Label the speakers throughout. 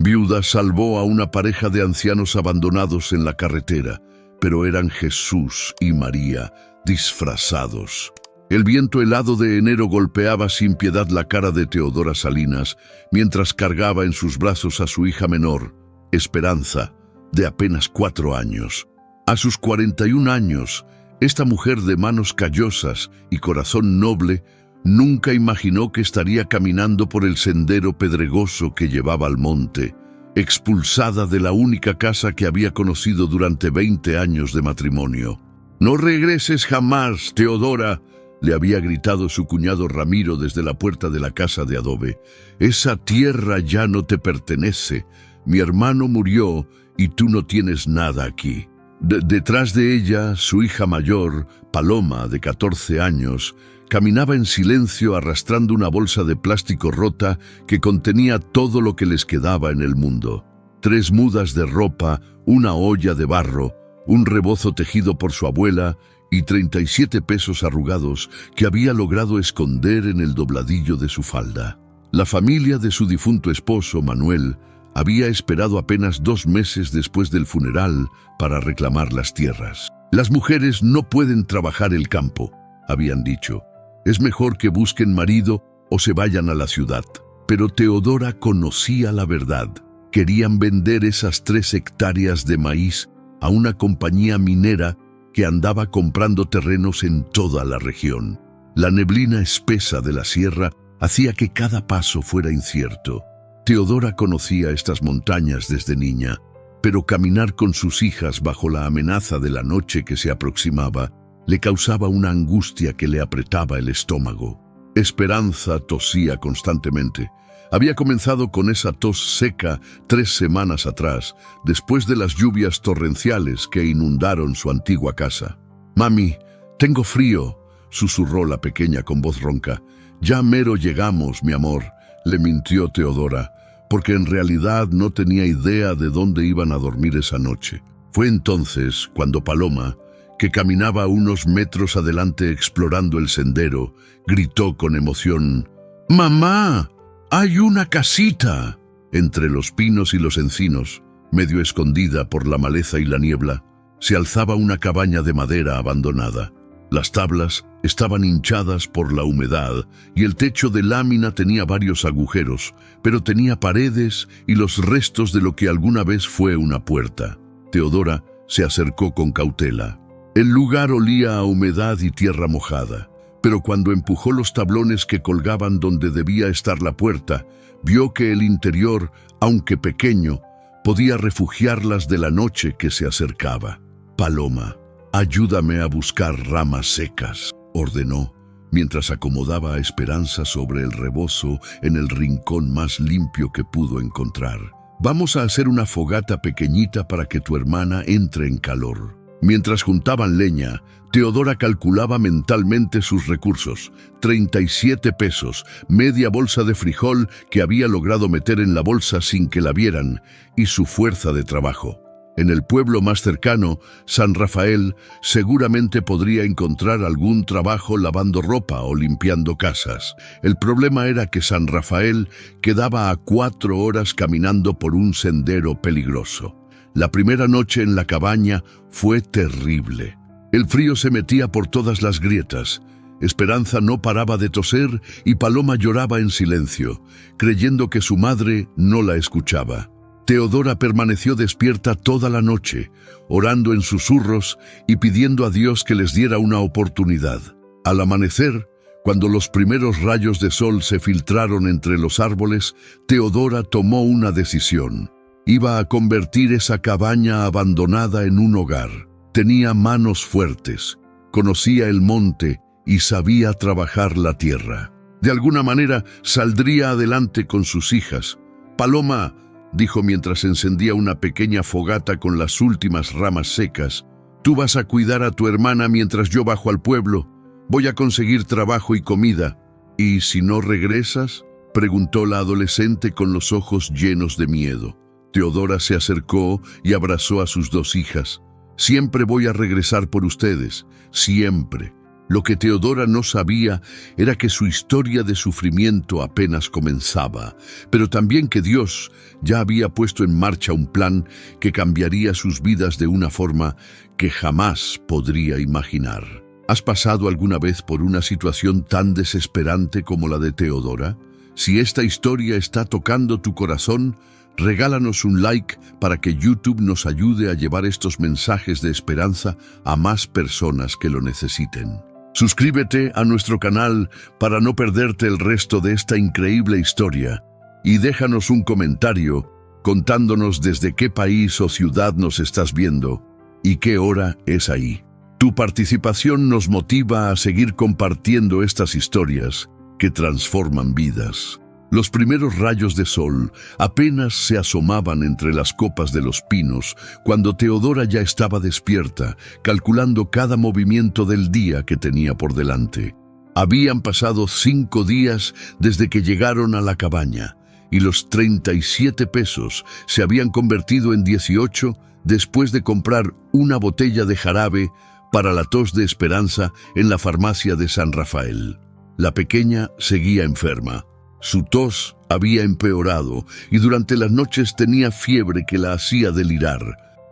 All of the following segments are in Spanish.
Speaker 1: Viuda salvó a una pareja de ancianos abandonados en la carretera, pero eran Jesús y María, disfrazados. El viento helado de enero golpeaba sin piedad la cara de Teodora Salinas, mientras cargaba en sus brazos a su hija menor, Esperanza, de apenas 4 años. A sus 41 años, esta mujer de manos callosas y corazón noble nunca imaginó que estaría caminando por el sendero pedregoso que llevaba al monte, expulsada de la única casa que había conocido durante 20 años de matrimonio. «No regreses jamás, Teodora», le había gritado su cuñado Ramiro desde la puerta de la casa de adobe. «Esa tierra ya no te pertenece. Mi hermano murió y tú no tienes nada aquí». Detrás de ella, su hija mayor, Paloma, de 14 años, caminaba en silencio arrastrando una bolsa de plástico rota que contenía todo lo que les quedaba en el mundo. 3 mudas de ropa, una olla de barro, un rebozo tejido por su abuela y 37 pesos arrugados que había logrado esconder en el dobladillo de su falda. La familia de su difunto esposo, Manuel, había esperado apenas 2 meses después del funeral para reclamar las tierras. «Las mujeres no pueden trabajar el campo», habían dicho. «Es mejor que busquen marido o se vayan a la ciudad». Pero Teodora conocía la verdad. Querían vender esas 3 hectáreas de maíz a una compañía minera que andaba comprando terrenos en toda la región. La neblina espesa de la sierra hacía que cada paso fuera incierto. Teodora conocía estas montañas desde niña, pero caminar con sus hijas bajo la amenaza de la noche que se aproximaba le causaba una angustia que le apretaba el estómago. Esperanza tosía constantemente. Había comenzado con esa tos seca 3 semanas atrás, después de las lluvias torrenciales que inundaron su antigua casa. «Mami, tengo frío», susurró la pequeña con voz ronca. «Ya mero llegamos, mi amor», le mintió Teodora, porque en realidad no tenía idea de dónde iban a dormir esa noche. Fue entonces cuando Paloma, que caminaba unos metros adelante explorando el sendero, gritó con emoción: «¡Mamá! ¡Hay una casita!». Entre los pinos y los encinos, medio escondida por la maleza y la niebla, se alzaba una cabaña de madera abandonada. Las tablas estaban hinchadas por la humedad y el techo de lámina tenía varios agujeros, pero tenía paredes y los restos de lo que alguna vez fue una puerta. Teodora se acercó con cautela. El lugar olía a humedad y tierra mojada, pero cuando empujó los tablones que colgaban donde debía estar la puerta, vio que el interior, aunque pequeño, podía refugiarlas de la noche que se acercaba. «Paloma, ayúdame a buscar ramas secas», ordenó, mientras acomodaba a Esperanza sobre el rebozo en el rincón más limpio que pudo encontrar. «Vamos a hacer una fogata pequeñita para que tu hermana entre en calor». Mientras juntaban leña, Teodora calculaba mentalmente sus recursos: 37 pesos, media bolsa de frijol que había logrado meter en la bolsa sin que la vieran, y su fuerza de trabajo. En el pueblo más cercano, San Rafael, seguramente podría encontrar algún trabajo lavando ropa o limpiando casas. El problema era que San Rafael quedaba a 4 horas caminando por un sendero peligroso. La primera noche en la cabaña fue terrible. El frío se metía por todas las grietas. Esperanza no paraba de toser y Paloma lloraba en silencio, creyendo que su madre no la escuchaba. Teodora permaneció despierta toda la noche, orando en susurros y pidiendo a Dios que les diera una oportunidad. Al amanecer, cuando los primeros rayos de sol se filtraron entre los árboles, Teodora tomó una decisión. Iba a convertir esa cabaña abandonada en un hogar. Tenía manos fuertes, conocía el monte y sabía trabajar la tierra. De alguna manera saldría adelante con sus hijas. «Paloma», dijo mientras encendía una pequeña fogata con las últimas ramas secas, «tú vas a cuidar a tu hermana mientras yo bajo al pueblo. Voy a conseguir trabajo y comida». «¿Y si no regresas?», preguntó la adolescente con los ojos llenos de miedo. Teodora se acercó y abrazó a sus 2 hijas. «Siempre voy a regresar por ustedes, siempre». Lo que Teodora no sabía era que su historia de sufrimiento apenas comenzaba, pero también que Dios ya había puesto en marcha un plan que cambiaría sus vidas de una forma que jamás podría imaginar. ¿Has pasado alguna vez por una situación tan desesperante como la de Teodora? Si esta historia está tocando tu corazón, regálanos un like para que YouTube nos ayude a llevar estos mensajes de esperanza a más personas que lo necesiten. Suscríbete a nuestro canal para no perderte el resto de esta increíble historia y déjanos un comentario contándonos desde qué país o ciudad nos estás viendo y qué hora es ahí. Tu participación nos motiva a seguir compartiendo estas historias que transforman vidas. Los primeros rayos de sol apenas se asomaban entre las copas de los pinos cuando Teodora ya estaba despierta, calculando cada movimiento del día que tenía por delante. Habían pasado 5 días desde que llegaron a la cabaña y los 37 pesos se habían convertido en 18 después de comprar una botella de jarabe para la tos de Esperanza en la farmacia de San Rafael. La pequeña seguía enferma. Su tos había empeorado y durante las noches tenía fiebre que la hacía delirar.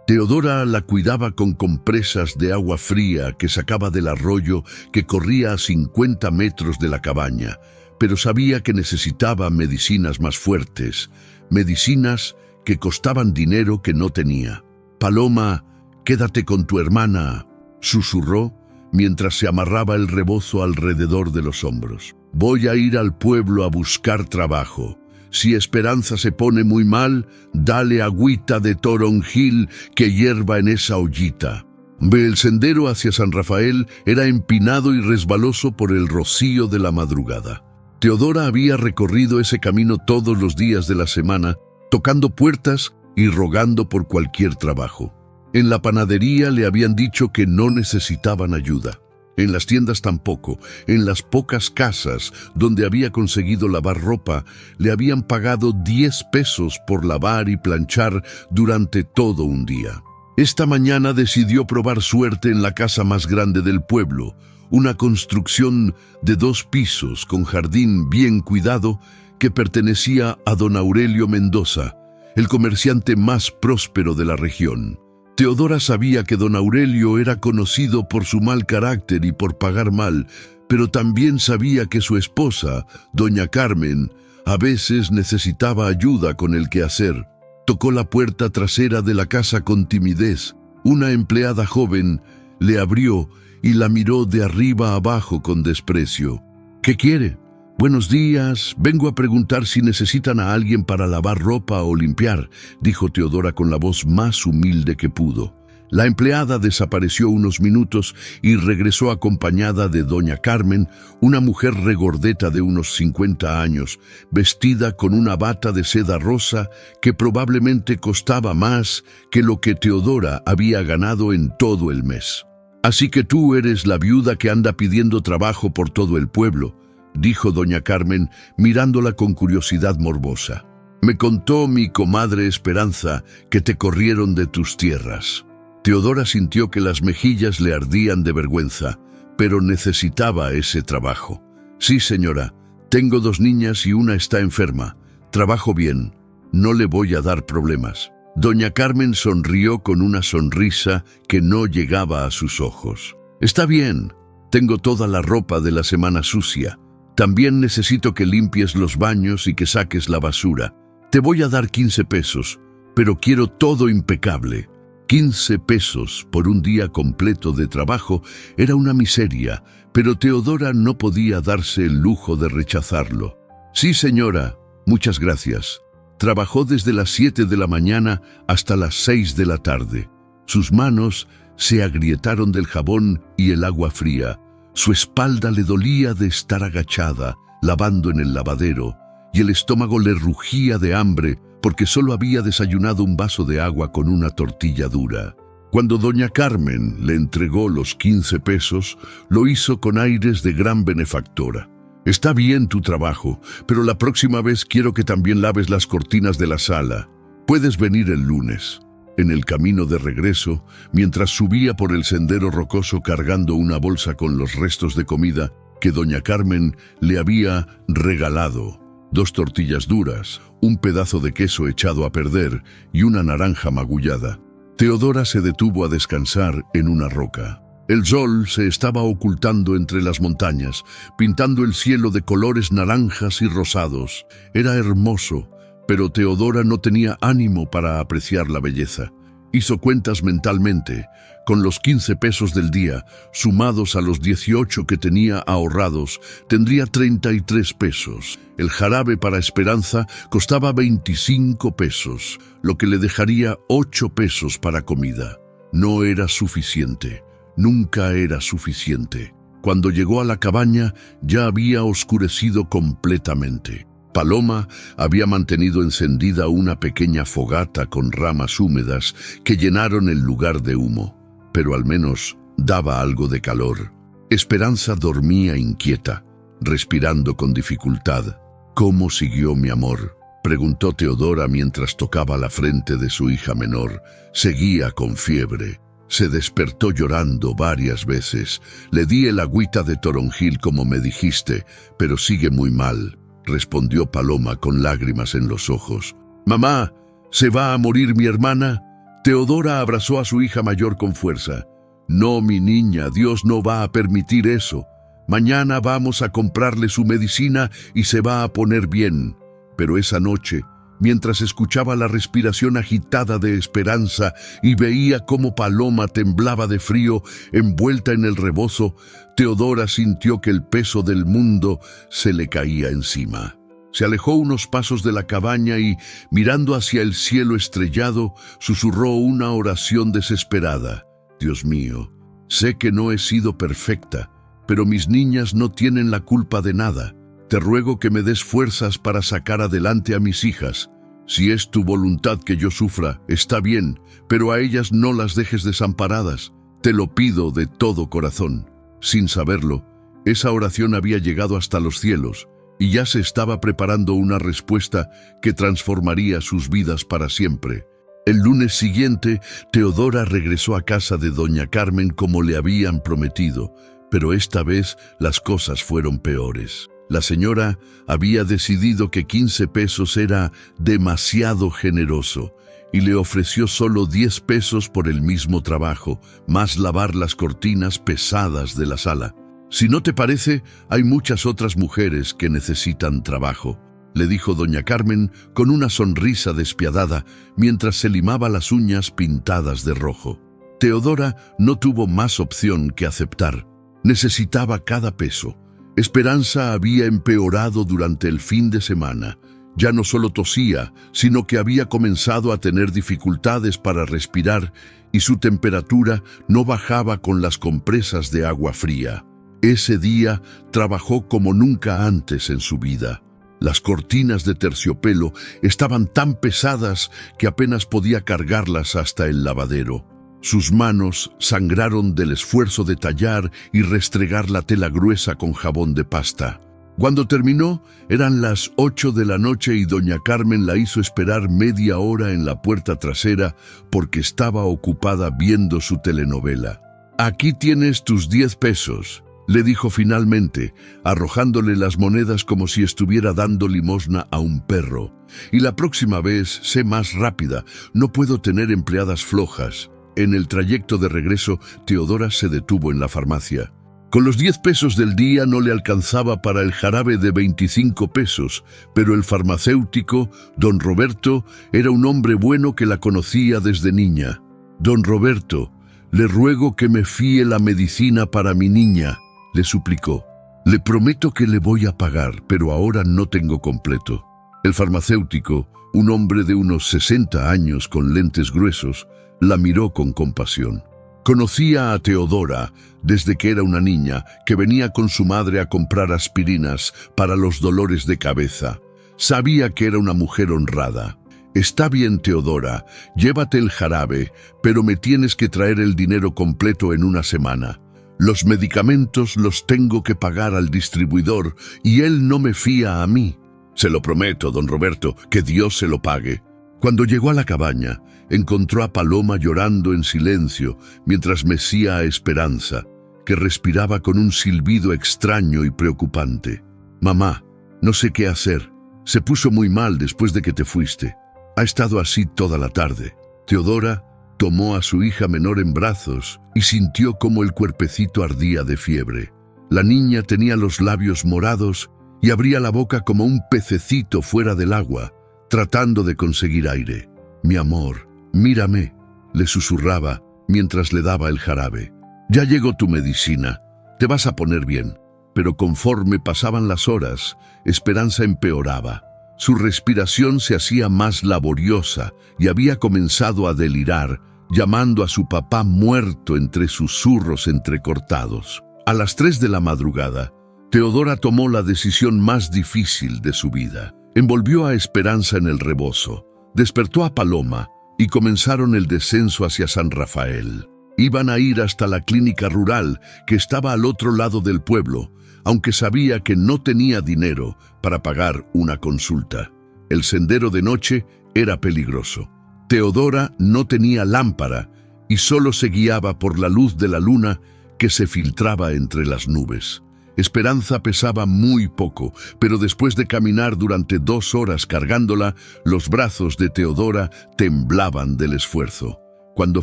Speaker 1: Teodora la cuidaba con compresas de agua fría que sacaba del arroyo que corría a 50 metros de la cabaña, pero sabía que necesitaba medicinas más fuertes, medicinas que costaban dinero que no tenía. «Paloma, quédate con tu hermana», susurró mientras se amarraba el rebozo alrededor de los hombros. «Voy a ir al pueblo a buscar trabajo. Si Esperanza se pone muy mal, dale agüita de toronjil que hierva en esa ollita». El sendero hacia San Rafael era empinado y resbaloso por el rocío de la madrugada. Teodora había recorrido ese camino todos los días de la semana, tocando puertas y rogando por cualquier trabajo. En la panadería le habían dicho que no necesitaban ayuda. En las tiendas tampoco. En las pocas casas donde había conseguido lavar ropa, le habían pagado 10 pesos por lavar y planchar durante todo un día. Esta mañana decidió probar suerte en la casa más grande del pueblo, una construcción de 2 pisos con jardín bien cuidado que pertenecía a don Aurelio Mendoza, el comerciante más próspero de la región. Teodora sabía que don Aurelio era conocido por su mal carácter y por pagar mal, pero también sabía que su esposa, doña Carmen, a veces necesitaba ayuda con el quehacer. Tocó la puerta trasera de la casa con timidez. Una empleada joven le abrió y la miró de arriba a abajo con desprecio. «¿Qué quiere?» «Buenos días, vengo a preguntar si necesitan a alguien para lavar ropa o limpiar», dijo Teodora con la voz más humilde que pudo. La empleada desapareció unos minutos y regresó acompañada de doña Carmen, una mujer regordeta de unos 50 años, vestida con una bata de seda rosa que probablemente costaba más que lo que Teodora había ganado en todo el mes. «Así que tú eres la viuda que anda pidiendo trabajo por todo el pueblo», dijo doña Carmen, mirándola con curiosidad morbosa. «Me contó mi comadre Esperanza que te corrieron de tus tierras». Teodora sintió que las mejillas le ardían de vergüenza, pero necesitaba ese trabajo. «Sí, señora, tengo 2 niñas y una está enferma. Trabajo bien, no le voy a dar problemas». Doña Carmen sonrió con una sonrisa que no llegaba a sus ojos. «Está bien, tengo toda la ropa de la semana sucia. También necesito que limpies los baños y que saques la basura. Te voy a dar 15 pesos, pero quiero todo impecable». 15 pesos por un día completo de trabajo era una miseria, pero Teodora no podía darse el lujo de rechazarlo. «Sí, señora, muchas gracias». Trabajó desde las 7 de la mañana hasta las 6 de la tarde. Sus manos se agrietaron del jabón y el agua fría. Su espalda le dolía de estar agachada, lavando en el lavadero, y el estómago le rugía de hambre porque solo había desayunado un vaso de agua con una tortilla dura. Cuando doña Carmen le entregó los 15 pesos, lo hizo con aires de gran benefactora. «Está bien tu trabajo, pero la próxima vez quiero que también laves las cortinas de la sala. Puedes venir el lunes». En el camino de regreso, mientras subía por el sendero rocoso cargando una bolsa con los restos de comida que doña Carmen le había regalado, 2 tortillas duras, un pedazo de queso echado a perder y una naranja magullada, Teodora se detuvo a descansar en una roca. El sol se estaba ocultando entre las montañas, pintando el cielo de colores naranjas y rosados. Era hermoso, pero Teodora no tenía ánimo para apreciar la belleza. Hizo cuentas mentalmente. Con los 15 pesos del día, sumados a los 18 que tenía ahorrados, tendría 33 pesos. El jarabe para Esperanza costaba 25 pesos, lo que le dejaría 8 pesos para comida. No era suficiente. Nunca era suficiente. Cuando llegó a la cabaña, ya había oscurecido completamente. Paloma había mantenido encendida una pequeña fogata con ramas húmedas que llenaron el lugar de humo, pero al menos daba algo de calor. Esperanza dormía inquieta, respirando con dificultad. ¿Cómo siguió mi amor?, preguntó Teodora mientras tocaba la frente de su hija menor. Seguía con fiebre. Se despertó llorando varias veces. Le di el agüita de toronjil como me dijiste, pero sigue muy mal, respondió Paloma con lágrimas en los ojos. «Mamá, ¿se va a morir mi hermana?». Teodora abrazó a su hija mayor con fuerza. «No, mi niña, Dios no va a permitir eso. Mañana vamos a comprarle su medicina y se va a poner bien». Pero esa noche, mientras escuchaba la respiración agitada de Esperanza y veía cómo Paloma temblaba de frío envuelta en el rebozo, Teodora sintió que el peso del mundo se le caía encima. Se alejó unos pasos de la cabaña y, mirando hacia el cielo estrellado, susurró una oración desesperada. «Dios mío, sé que no he sido perfecta, pero mis niñas no tienen la culpa de nada. Te ruego que me des fuerzas para sacar adelante a mis hijas. Si es tu voluntad que yo sufra, está bien, pero a ellas no las dejes desamparadas. Te lo pido de todo corazón». Sin saberlo, esa oración había llegado hasta los cielos y ya se estaba preparando una respuesta que transformaría sus vidas para siempre. El lunes siguiente, Teodora regresó a casa de doña Carmen como le habían prometido, pero esta vez las cosas fueron peores. La señora había decidido que 15 pesos era demasiado generoso y le ofreció solo 10 pesos por el mismo trabajo, más lavar las cortinas pesadas de la sala. «Si no te parece, hay muchas otras mujeres que necesitan trabajo», le dijo doña Carmen con una sonrisa despiadada mientras se limaba las uñas pintadas de rojo. Teodora no tuvo más opción que aceptar. Necesitaba cada peso. Esperanza había empeorado durante el fin de semana. Ya no solo tosía, sino que había comenzado a tener dificultades para respirar y su temperatura no bajaba con las compresas de agua fría. Ese día trabajó como nunca antes en su vida. Las cortinas de terciopelo estaban tan pesadas que apenas podía cargarlas hasta el lavadero. Sus manos sangraron del esfuerzo de tallar y restregar la tela gruesa con jabón de pasta. Cuando terminó, eran las 8 de la noche y doña Carmen la hizo esperar media hora en la puerta trasera porque estaba ocupada viendo su telenovela. «Aquí tienes tus 10 pesos», le dijo finalmente, arrojándole las monedas como si estuviera dando limosna a un perro. «Y la próxima vez, sé más rápida, no puedo tener empleadas flojas». En el trayecto de regreso, Teodora se detuvo en la farmacia. Con los 10 pesos del día no le alcanzaba para el jarabe de 25 pesos, pero el farmacéutico, don Roberto, era un hombre bueno que la conocía desde niña. «Don Roberto, le ruego que me fíe la medicina para mi niña», le suplicó. «Le prometo que le voy a pagar, pero ahora no tengo completo». El farmacéutico, un hombre de unos 60 años con lentes gruesos, la miró con compasión. Conocía a Teodora desde que era una niña que venía con su madre a comprar aspirinas para los dolores de cabeza. Sabía que era una mujer honrada. «Está bien, Teodora, llévate el jarabe, pero me tienes que traer el dinero completo en una semana. Los medicamentos los tengo que pagar al distribuidor y él no me fía a mí». «Se lo prometo, don Roberto, que Dios se lo pague». Cuando llegó a la cabaña, encontró a Paloma llorando en silencio mientras mecía a Esperanza, que respiraba con un silbido extraño y preocupante. «Mamá, no sé qué hacer. Se puso muy mal después de que te fuiste. Ha estado así toda la tarde». Teodora tomó a su hija menor en brazos y sintió cómo el cuerpecito ardía de fiebre. La niña tenía los labios morados y abría la boca como un pececito fuera del agua, tratando de conseguir aire. «Mi amor, mírame», le susurraba mientras le daba el jarabe. «Ya llegó tu medicina. Te vas a poner bien». Pero conforme pasaban las horas, Esperanza empeoraba. Su respiración se hacía más laboriosa y había comenzado a delirar, llamando a su papá muerto entre susurros entrecortados. A las 3 de la madrugada, Teodora tomó la decisión más difícil de su vida. Envolvió a Esperanza en el rebozo, despertó a Paloma y comenzaron el descenso hacia San Rafael. Iban a ir hasta la clínica rural que estaba al otro lado del pueblo, aunque sabía que no tenía dinero para pagar una consulta. El sendero de noche era peligroso. Teodora no tenía lámpara y solo se guiaba por la luz de la luna que se filtraba entre las nubes. Esperanza pesaba muy poco, pero después de caminar durante 2 horas cargándola, los brazos de Teodora temblaban del esfuerzo. Cuando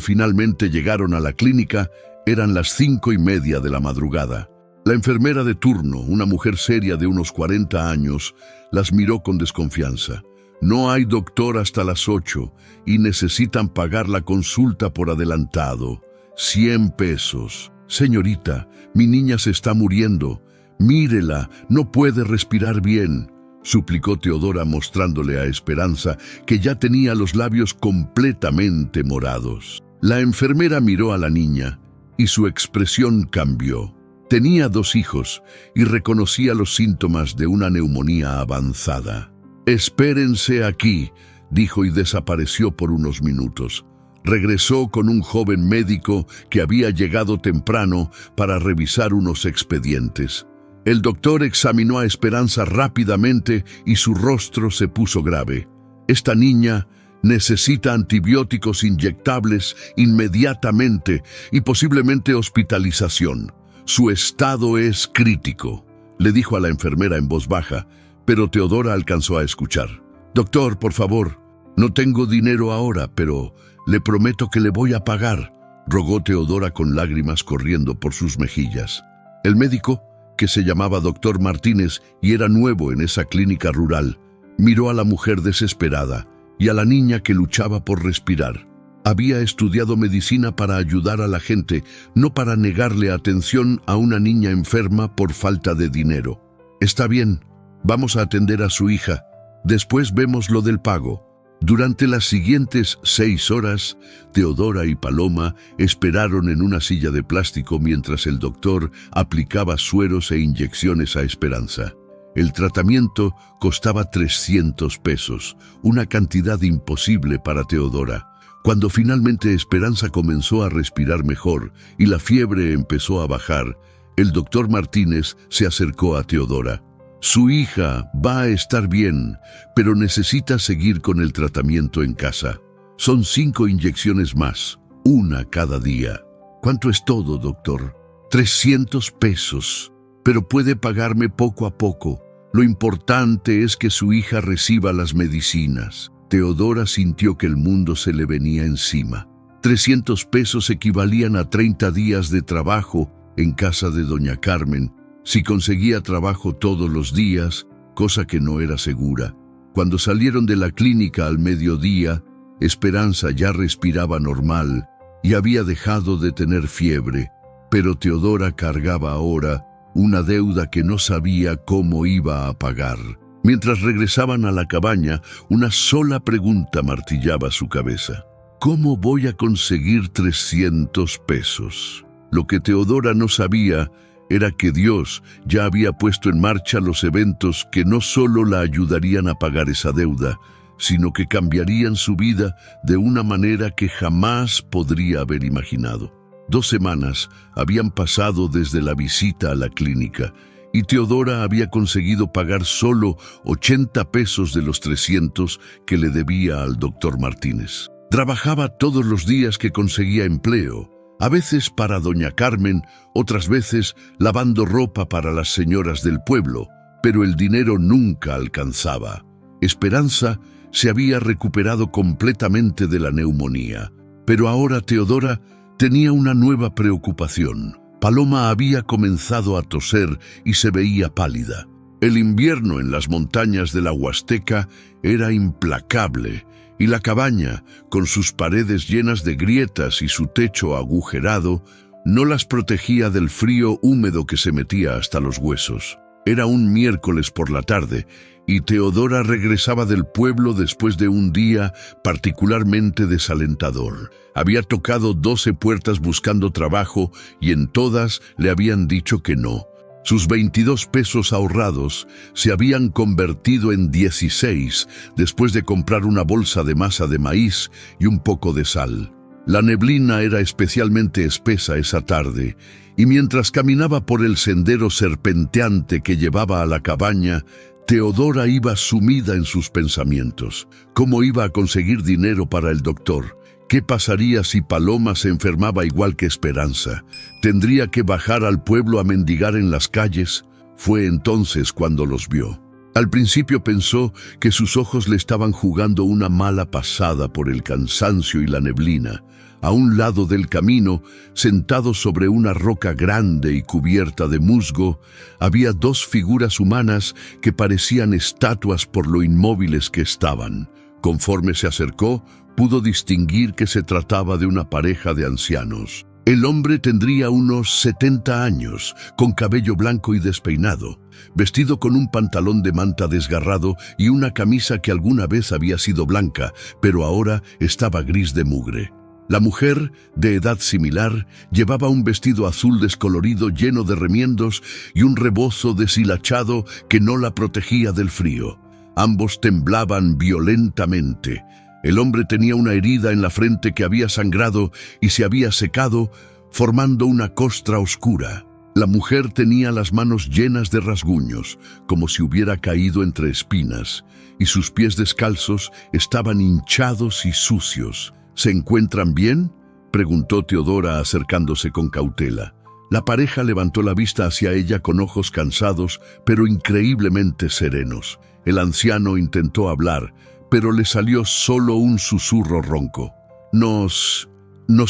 Speaker 1: finalmente llegaron a la clínica, eran las 5:30 de la madrugada. La enfermera de turno, una mujer seria de unos 40 años, las miró con desconfianza. «No hay doctor hasta las 8 y necesitan pagar la consulta por adelantado. 100 pesos. Señorita, mi niña se está muriendo. Mírela, no puede respirar bien», suplicó Teodora mostrándole a Esperanza que ya tenía los labios completamente morados. La enfermera miró a la niña y su expresión cambió. Tenía 2 hijos y reconocía los síntomas de una neumonía avanzada. «Espérense aquí», dijo y desapareció por unos minutos. Regresó con un joven médico que había llegado temprano para revisar unos expedientes. El doctor examinó a Esperanza rápidamente y su rostro se puso grave. «Esta niña necesita antibióticos inyectables inmediatamente y posiblemente hospitalización. Su estado es crítico», le dijo a la enfermera en voz baja, pero Teodora alcanzó a escuchar. «Doctor, por favor, no tengo dinero ahora, pero le prometo que le voy a pagar», rogó Teodora con lágrimas corriendo por sus mejillas. El médico, que se llamaba Dr. Martínez y era nuevo en esa clínica rural, miró a la mujer desesperada y a la niña que luchaba por respirar. Había estudiado medicina para ayudar a la gente, no para negarle atención a una niña enferma por falta de dinero. «Está bien, vamos a atender a su hija. Después vemos lo del pago». Durante las siguientes 6 horas, Teodora y Paloma esperaron en una silla de plástico mientras el doctor aplicaba sueros e inyecciones a Esperanza. El tratamiento costaba 300 pesos, una cantidad imposible para Teodora. Cuando finalmente Esperanza comenzó a respirar mejor y la fiebre empezó a bajar, el doctor Martínez se acercó a Teodora. «Su hija va a estar bien, pero necesita seguir con el tratamiento en casa. Son 5 inyecciones más, una cada día». «¿Cuánto es todo, doctor?» «300 pesos, pero puede pagarme poco a poco. Lo importante es que su hija reciba las medicinas». Teodora sintió que el mundo se le venía encima. 300 pesos equivalían a 30 días de trabajo en casa de doña Carmen, si conseguía trabajo todos los días, cosa que no era segura. Cuando salieron de la clínica al mediodía, Esperanza ya respiraba normal y había dejado de tener fiebre, pero Teodora cargaba ahora una deuda que no sabía cómo iba a pagar. Mientras regresaban a la cabaña, una sola pregunta martillaba su cabeza. ¿Cómo voy a conseguir 300 pesos? Lo que Teodora no sabía era que Dios ya había puesto en marcha los eventos que no solo la ayudarían a pagar esa deuda, sino que cambiarían su vida de una manera que jamás podría haber imaginado. 2 semanas habían pasado desde la visita a la clínica y Teodora había conseguido pagar solo 80 pesos de los 300 que le debía al doctor Martínez. Trabajaba todos los días que conseguía empleo, a veces para doña Carmen, otras veces lavando ropa para las señoras del pueblo, pero el dinero nunca alcanzaba. Esperanza se había recuperado completamente de la neumonía, pero ahora Teodora tenía una nueva preocupación. Paloma había comenzado a toser y se veía pálida. El invierno en las montañas de la Huasteca era implacable, y la cabaña, con sus paredes llenas de grietas y su techo agujerado, no las protegía del frío húmedo que se metía hasta los huesos. Era un miércoles por la tarde, y Teodora regresaba del pueblo después de un día particularmente desalentador. Había tocado 12 puertas buscando trabajo y en todas le habían dicho que no. Sus 22 pesos ahorrados se habían convertido en 16 después de comprar una bolsa de masa de maíz y un poco de sal. La neblina era especialmente espesa esa tarde, y mientras caminaba por el sendero serpenteante que llevaba a la cabaña, Teodora iba sumida en sus pensamientos. ¿Cómo iba a conseguir dinero para el doctor? ¿Qué pasaría si Paloma se enfermaba igual que Esperanza? ¿Tendría que bajar al pueblo a mendigar en las calles? Fue entonces cuando los vio. Al principio pensó que sus ojos le estaban jugando una mala pasada por el cansancio y la neblina. A un lado del camino, sentado sobre una roca grande y cubierta de musgo, había 2 figuras humanas que parecían estatuas por lo inmóviles que estaban. Conforme se acercó, pudo distinguir que se trataba de una pareja de ancianos. El hombre tendría unos 70 años, con cabello blanco y despeinado, vestido con un pantalón de manta desgarrado y una camisa que alguna vez había sido blanca, pero ahora estaba gris de mugre. La mujer, de edad similar, llevaba un vestido azul descolorido lleno de remiendos y un rebozo deshilachado que no la protegía del frío. Ambos temblaban violentamente. El hombre tenía una herida en la frente que había sangrado y se había secado, formando una costra oscura. La mujer tenía las manos llenas de rasguños, como si hubiera caído entre espinas, y sus pies descalzos estaban hinchados y sucios. ¿Se encuentran bien?, preguntó Teodora acercándose con cautela. La pareja levantó la vista hacia ella con ojos cansados, pero increíblemente serenos. El anciano intentó hablar, pero le salió solo un susurro ronco. Nos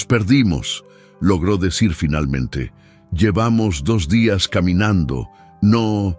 Speaker 1: perdimos, logró decir finalmente. Llevamos 2 días caminando. No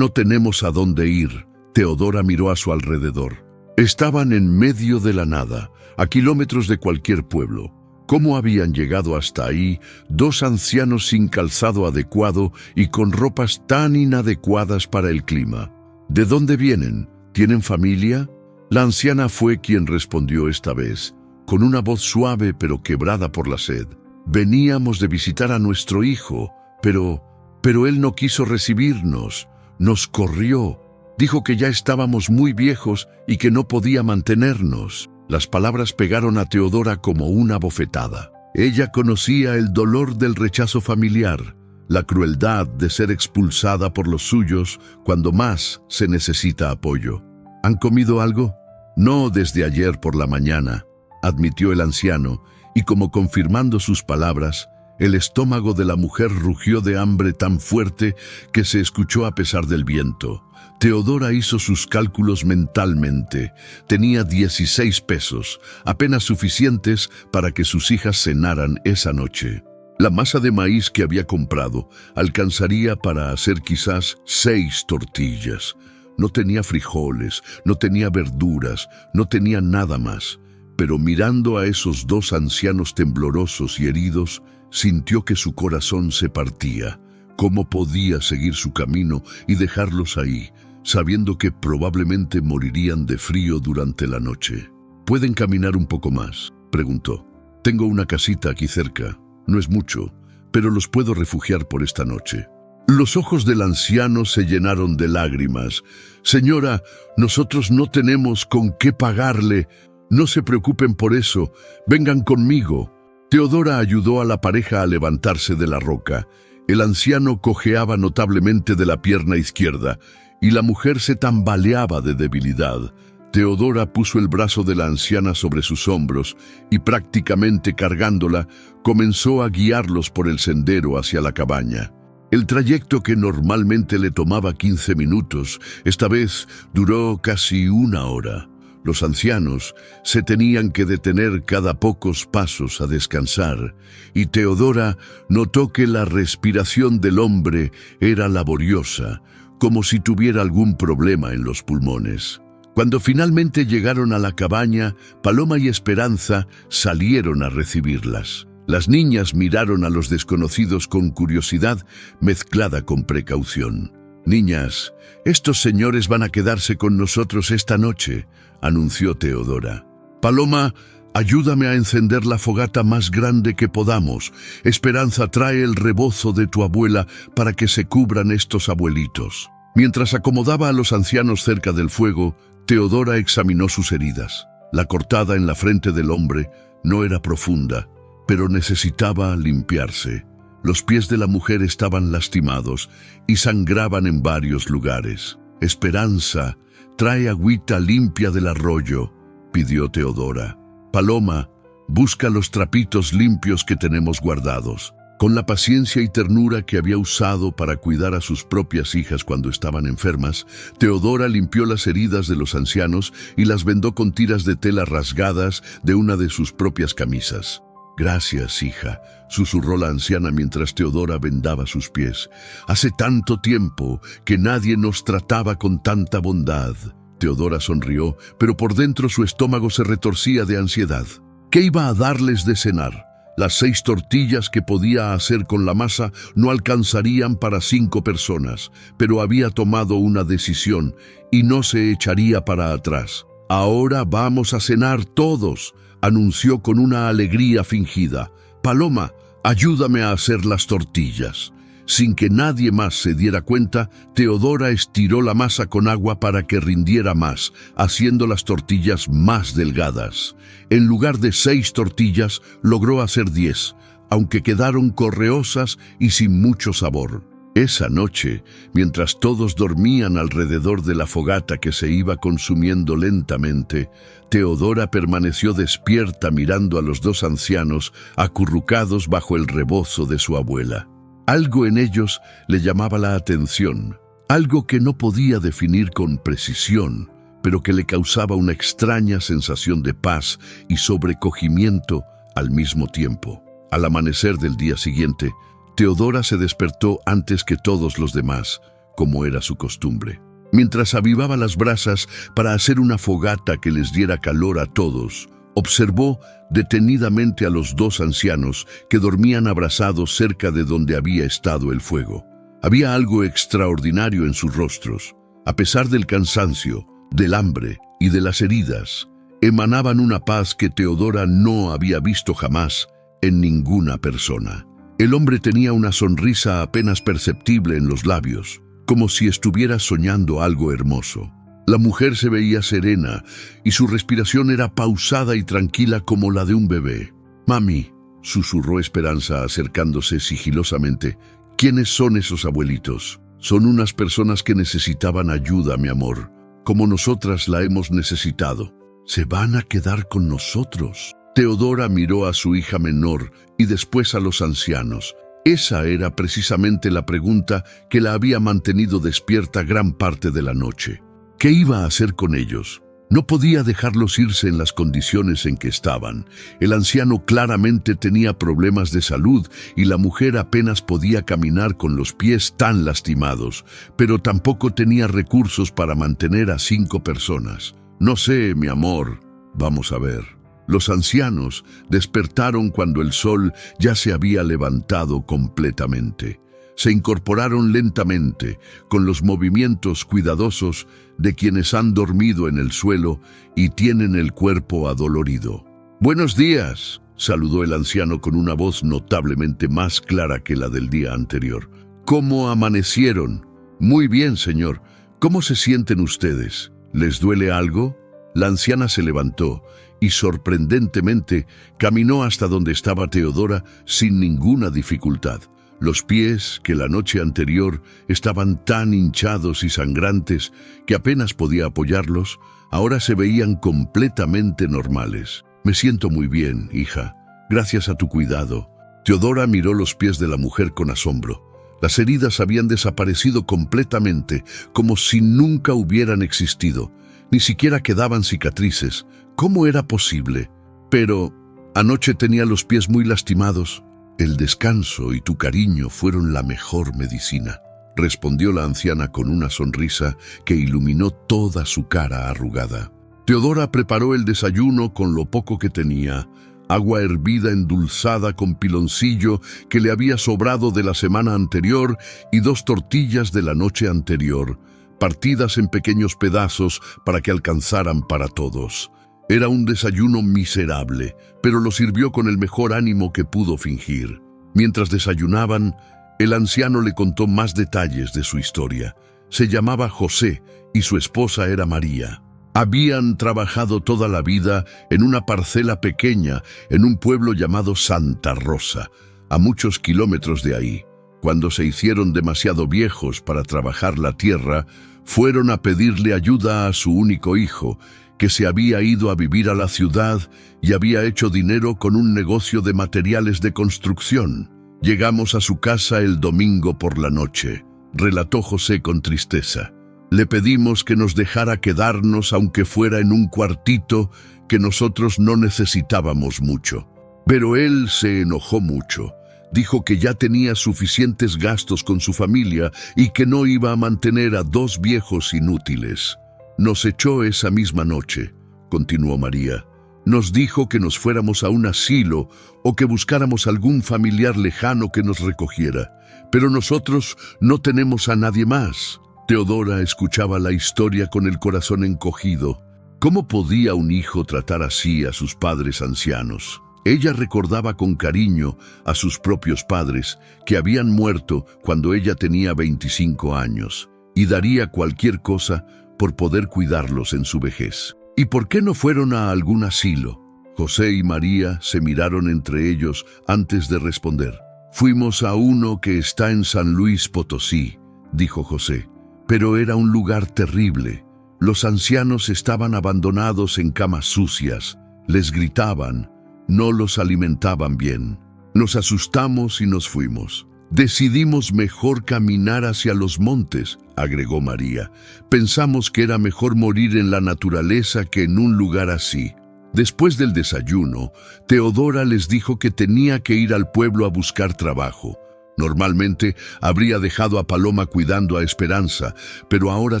Speaker 1: tenemos a dónde ir. Teodora miró a su alrededor. Estaban en medio de la nada, a kilómetros de cualquier pueblo. ¿Cómo habían llegado hasta ahí 2 ancianos sin calzado adecuado y con ropas tan inadecuadas para el clima? ¿De dónde vienen? ¿Tienen familia? La anciana fue quien respondió esta vez, con una voz suave pero quebrada por la sed. Veníamos de visitar a nuestro hijo, pero él no quiso recibirnos, nos corrió. Dijo que ya estábamos muy viejos y que no podía mantenernos. Las palabras pegaron a Teodora como una bofetada. Ella conocía el dolor del rechazo familiar, la crueldad de ser expulsada por los suyos cuando más se necesita apoyo. ¿Han comido algo? No desde ayer por la mañana, admitió el anciano, y como confirmando sus palabras, el estómago de la mujer rugió de hambre tan fuerte que se escuchó a pesar del viento. Teodora hizo sus cálculos mentalmente. Tenía 16 pesos, apenas suficientes para que sus hijas cenaran esa noche. La masa de maíz que había comprado alcanzaría para hacer quizás 6 tortillas. No tenía frijoles, no tenía verduras, no tenía nada más. Pero mirando a esos 2 ancianos temblorosos y heridos, sintió que su corazón se partía. ¿Cómo podía seguir su camino y dejarlos ahí, sabiendo que probablemente morirían de frío durante la noche? ¿Pueden caminar un poco más?, preguntó. Tengo una casita aquí cerca. No es mucho, pero los puedo refugiar por esta noche. Los ojos del anciano se llenaron de lágrimas. Señora, nosotros no tenemos con qué pagarle. No se preocupen por eso. Vengan conmigo. Teodora ayudó a la pareja a levantarse de la roca. El anciano cojeaba notablemente de la pierna izquierda y la mujer se tambaleaba de debilidad. Teodora puso el brazo de la anciana sobre sus hombros y prácticamente cargándola, comenzó a guiarlos por el sendero hacia la cabaña. El trayecto que normalmente le tomaba 15 minutos, esta vez duró casi 1 hora. Los ancianos se tenían que detener cada pocos pasos a descansar, y Teodora notó que la respiración del hombre era laboriosa, como si tuviera algún problema en los pulmones. Cuando finalmente llegaron a la cabaña, Paloma y Esperanza salieron a recibirlas. Las niñas miraron a los desconocidos con curiosidad mezclada con precaución. «Niñas, estos señores van a quedarse con nosotros esta noche», anunció Teodora. «Paloma, ayúdame a encender la fogata más grande que podamos. Esperanza, trae el rebozo de tu abuela para que se cubran estos abuelitos». Mientras acomodaba a los ancianos cerca del fuego, Teodora examinó sus heridas. La cortada en la frente del hombre no era profunda, pero necesitaba limpiarse. Los pies de la mujer estaban lastimados y sangraban en varios lugares. «Esperanza, trae agüita limpia del arroyo», pidió Teodora. «Paloma, busca los trapitos limpios que tenemos guardados». Con la paciencia y ternura que había usado para cuidar a sus propias hijas cuando estaban enfermas, Teodora limpió las heridas de los ancianos y las vendó con tiras de tela rasgadas de una de sus propias camisas. «Gracias, hija», susurró la anciana mientras Teodora vendaba sus pies. «Hace tanto tiempo que nadie nos trataba con tanta bondad». Teodora sonrió, pero por dentro su estómago se retorcía de ansiedad. ¿Qué iba a darles de cenar? Las 6 tortillas que podía hacer con la masa no alcanzarían para 5 personas, pero había tomado una decisión y no se echaría para atrás. «Ahora vamos a cenar todos», anunció con una alegría fingida. «Paloma, ayúdame a hacer las tortillas». Sin que nadie más se diera cuenta, Teodora estiró la masa con agua para que rindiera más, haciendo las tortillas más delgadas. En lugar de 6 tortillas, logró hacer 10, aunque quedaron correosas y sin mucho sabor. Esa noche, mientras todos dormían alrededor de la fogata que se iba consumiendo lentamente, Teodora permaneció despierta mirando a los 2 ancianos acurrucados bajo el rebozo de su abuela. Algo en ellos le llamaba la atención, algo que no podía definir con precisión, pero que le causaba una extraña sensación de paz y sobrecogimiento al mismo tiempo. Al amanecer del día siguiente, Teodora se despertó antes que todos los demás, como era su costumbre. Mientras avivaba las brasas para hacer una fogata que les diera calor a todos, observó detenidamente a los 2 ancianos que dormían abrazados cerca de donde había estado el fuego. Había algo extraordinario en sus rostros. A pesar del cansancio, del hambre y de las heridas, emanaban una paz que Teodora no había visto jamás en ninguna persona. El hombre tenía una sonrisa apenas perceptible en los labios, como si estuviera soñando algo hermoso. La mujer se veía serena y su respiración era pausada y tranquila como la de un bebé. «Mami», susurró Esperanza acercándose sigilosamente, «¿quiénes son esos abuelitos?» «Son unas personas que necesitaban ayuda, mi amor, como nosotras la hemos necesitado. ¿Se van a quedar con nosotros?» Teodora miró a su hija menor y después a los ancianos. Esa era precisamente la pregunta que la había mantenido despierta gran parte de la noche. ¿Qué iba a hacer con ellos? No podía dejarlos irse en las condiciones en que estaban. El anciano claramente tenía problemas de salud y la mujer apenas podía caminar con los pies tan lastimados, pero tampoco tenía recursos para mantener a 5 personas. «No sé, mi amor. Vamos a ver». Los ancianos despertaron cuando el sol ya se había levantado completamente. Se incorporaron lentamente, con los movimientos cuidadosos de quienes han dormido en el suelo y tienen el cuerpo adolorido. «Buenos días», saludó el anciano con una voz notablemente más clara que la del día anterior. «¿Cómo amanecieron?» «Muy bien, señor. ¿Cómo se sienten ustedes? ¿Les duele algo?» La anciana se levantó y, sorprendentemente, caminó hasta donde estaba Teodora sin ninguna dificultad. Los pies, que la noche anterior estaban tan hinchados y sangrantes que apenas podía apoyarlos, ahora se veían completamente normales. Me siento muy bien, hija. Gracias a tu cuidado. Teodora miró los pies de la mujer con asombro. Las heridas habían desaparecido completamente, como si nunca hubieran existido. Ni siquiera quedaban cicatrices. ¿Cómo era posible? Pero anoche tenía los pies muy lastimados. El descanso y tu cariño fueron la mejor medicina, respondió la anciana con una sonrisa que iluminó toda su cara arrugada. Teodora preparó el desayuno con lo poco que tenía: agua hervida endulzada con piloncillo que le había sobrado de la semana anterior y 2 tortillas de la noche anterior, partidas en pequeños pedazos para que alcanzaran para todos. Era un desayuno miserable, pero lo sirvió con el mejor ánimo que pudo fingir. Mientras desayunaban, el anciano le contó más detalles de su historia. Se llamaba José y su esposa era María. Habían trabajado toda la vida en una parcela pequeña en un pueblo llamado Santa Rosa, a muchos kilómetros de ahí. Cuando se hicieron demasiado viejos para trabajar la tierra, fueron a pedirle ayuda a su único hijo, que se había ido a vivir a la ciudad y había hecho dinero con un negocio de materiales de construcción. Llegamos a su casa el domingo por la noche, relató José con tristeza. Le pedimos que nos dejara quedarnos aunque fuera en un cuartito que nosotros no necesitábamos mucho. Pero él se enojó mucho. Dijo que ya tenía suficientes gastos con su familia y que no iba a mantener a 2 viejos inútiles. Nos echó esa misma noche, continuó María. Nos dijo que nos fuéramos a un asilo o que buscáramos algún familiar lejano que nos recogiera. Pero nosotros no tenemos a nadie más. Teodora escuchaba la historia con el corazón encogido. ¿Cómo podía un hijo tratar así a sus padres ancianos? Ella recordaba con cariño a sus propios padres, que habían muerto cuando ella tenía 25 años, y daría cualquier cosa por poder cuidarlos en su vejez. ¿Y por qué no fueron a algún asilo? José y María se miraron entre ellos antes de responder. Fuimos a uno que está en San Luis Potosí, dijo José, pero era un lugar terrible. Los ancianos estaban abandonados en camas sucias, les gritaban, no los alimentaban bien. Nos asustamos y nos fuimos. Decidimos mejor caminar hacia los montes, agregó María. Pensamos que era mejor morir en la naturaleza que en un lugar así. Después del desayuno, Teodora les dijo que tenía que ir al pueblo a buscar trabajo. Normalmente habría dejado a Paloma cuidando a Esperanza, pero ahora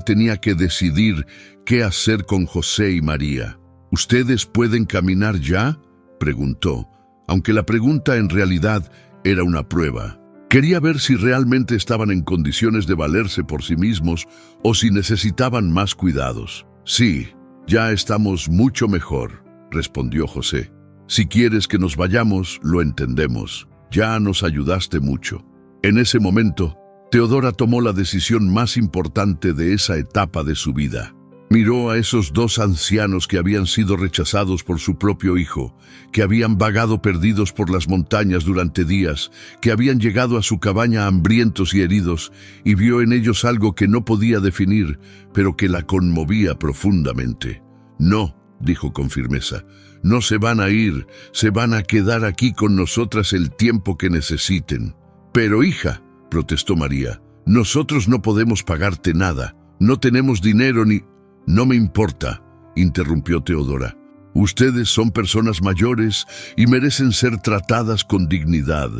Speaker 1: tenía que decidir qué hacer con José y María. ¿Ustedes pueden caminar ya?, preguntó, aunque la pregunta en realidad era una prueba. Quería ver si realmente estaban en condiciones de valerse por sí mismos o si necesitaban más cuidados. Sí, ya estamos mucho mejor, respondió José. Si quieres que nos vayamos, lo entendemos. Ya nos ayudaste mucho. En ese momento, Teodora tomó la decisión más importante de esa etapa de su vida. Miró a esos 2 ancianos que habían sido rechazados por su propio hijo, que habían vagado perdidos por las montañas durante días, que habían llegado a su cabaña hambrientos y heridos, y vio en ellos algo que no podía definir, pero que la conmovía profundamente. No, dijo con firmeza, no se van a ir, se van a quedar aquí con nosotras el tiempo que necesiten. Pero hija, protestó María, nosotros no podemos pagarte nada, no tenemos dinero ni... No me importa, interrumpió Teodora. Ustedes son personas mayores y merecen ser tratadas con dignidad.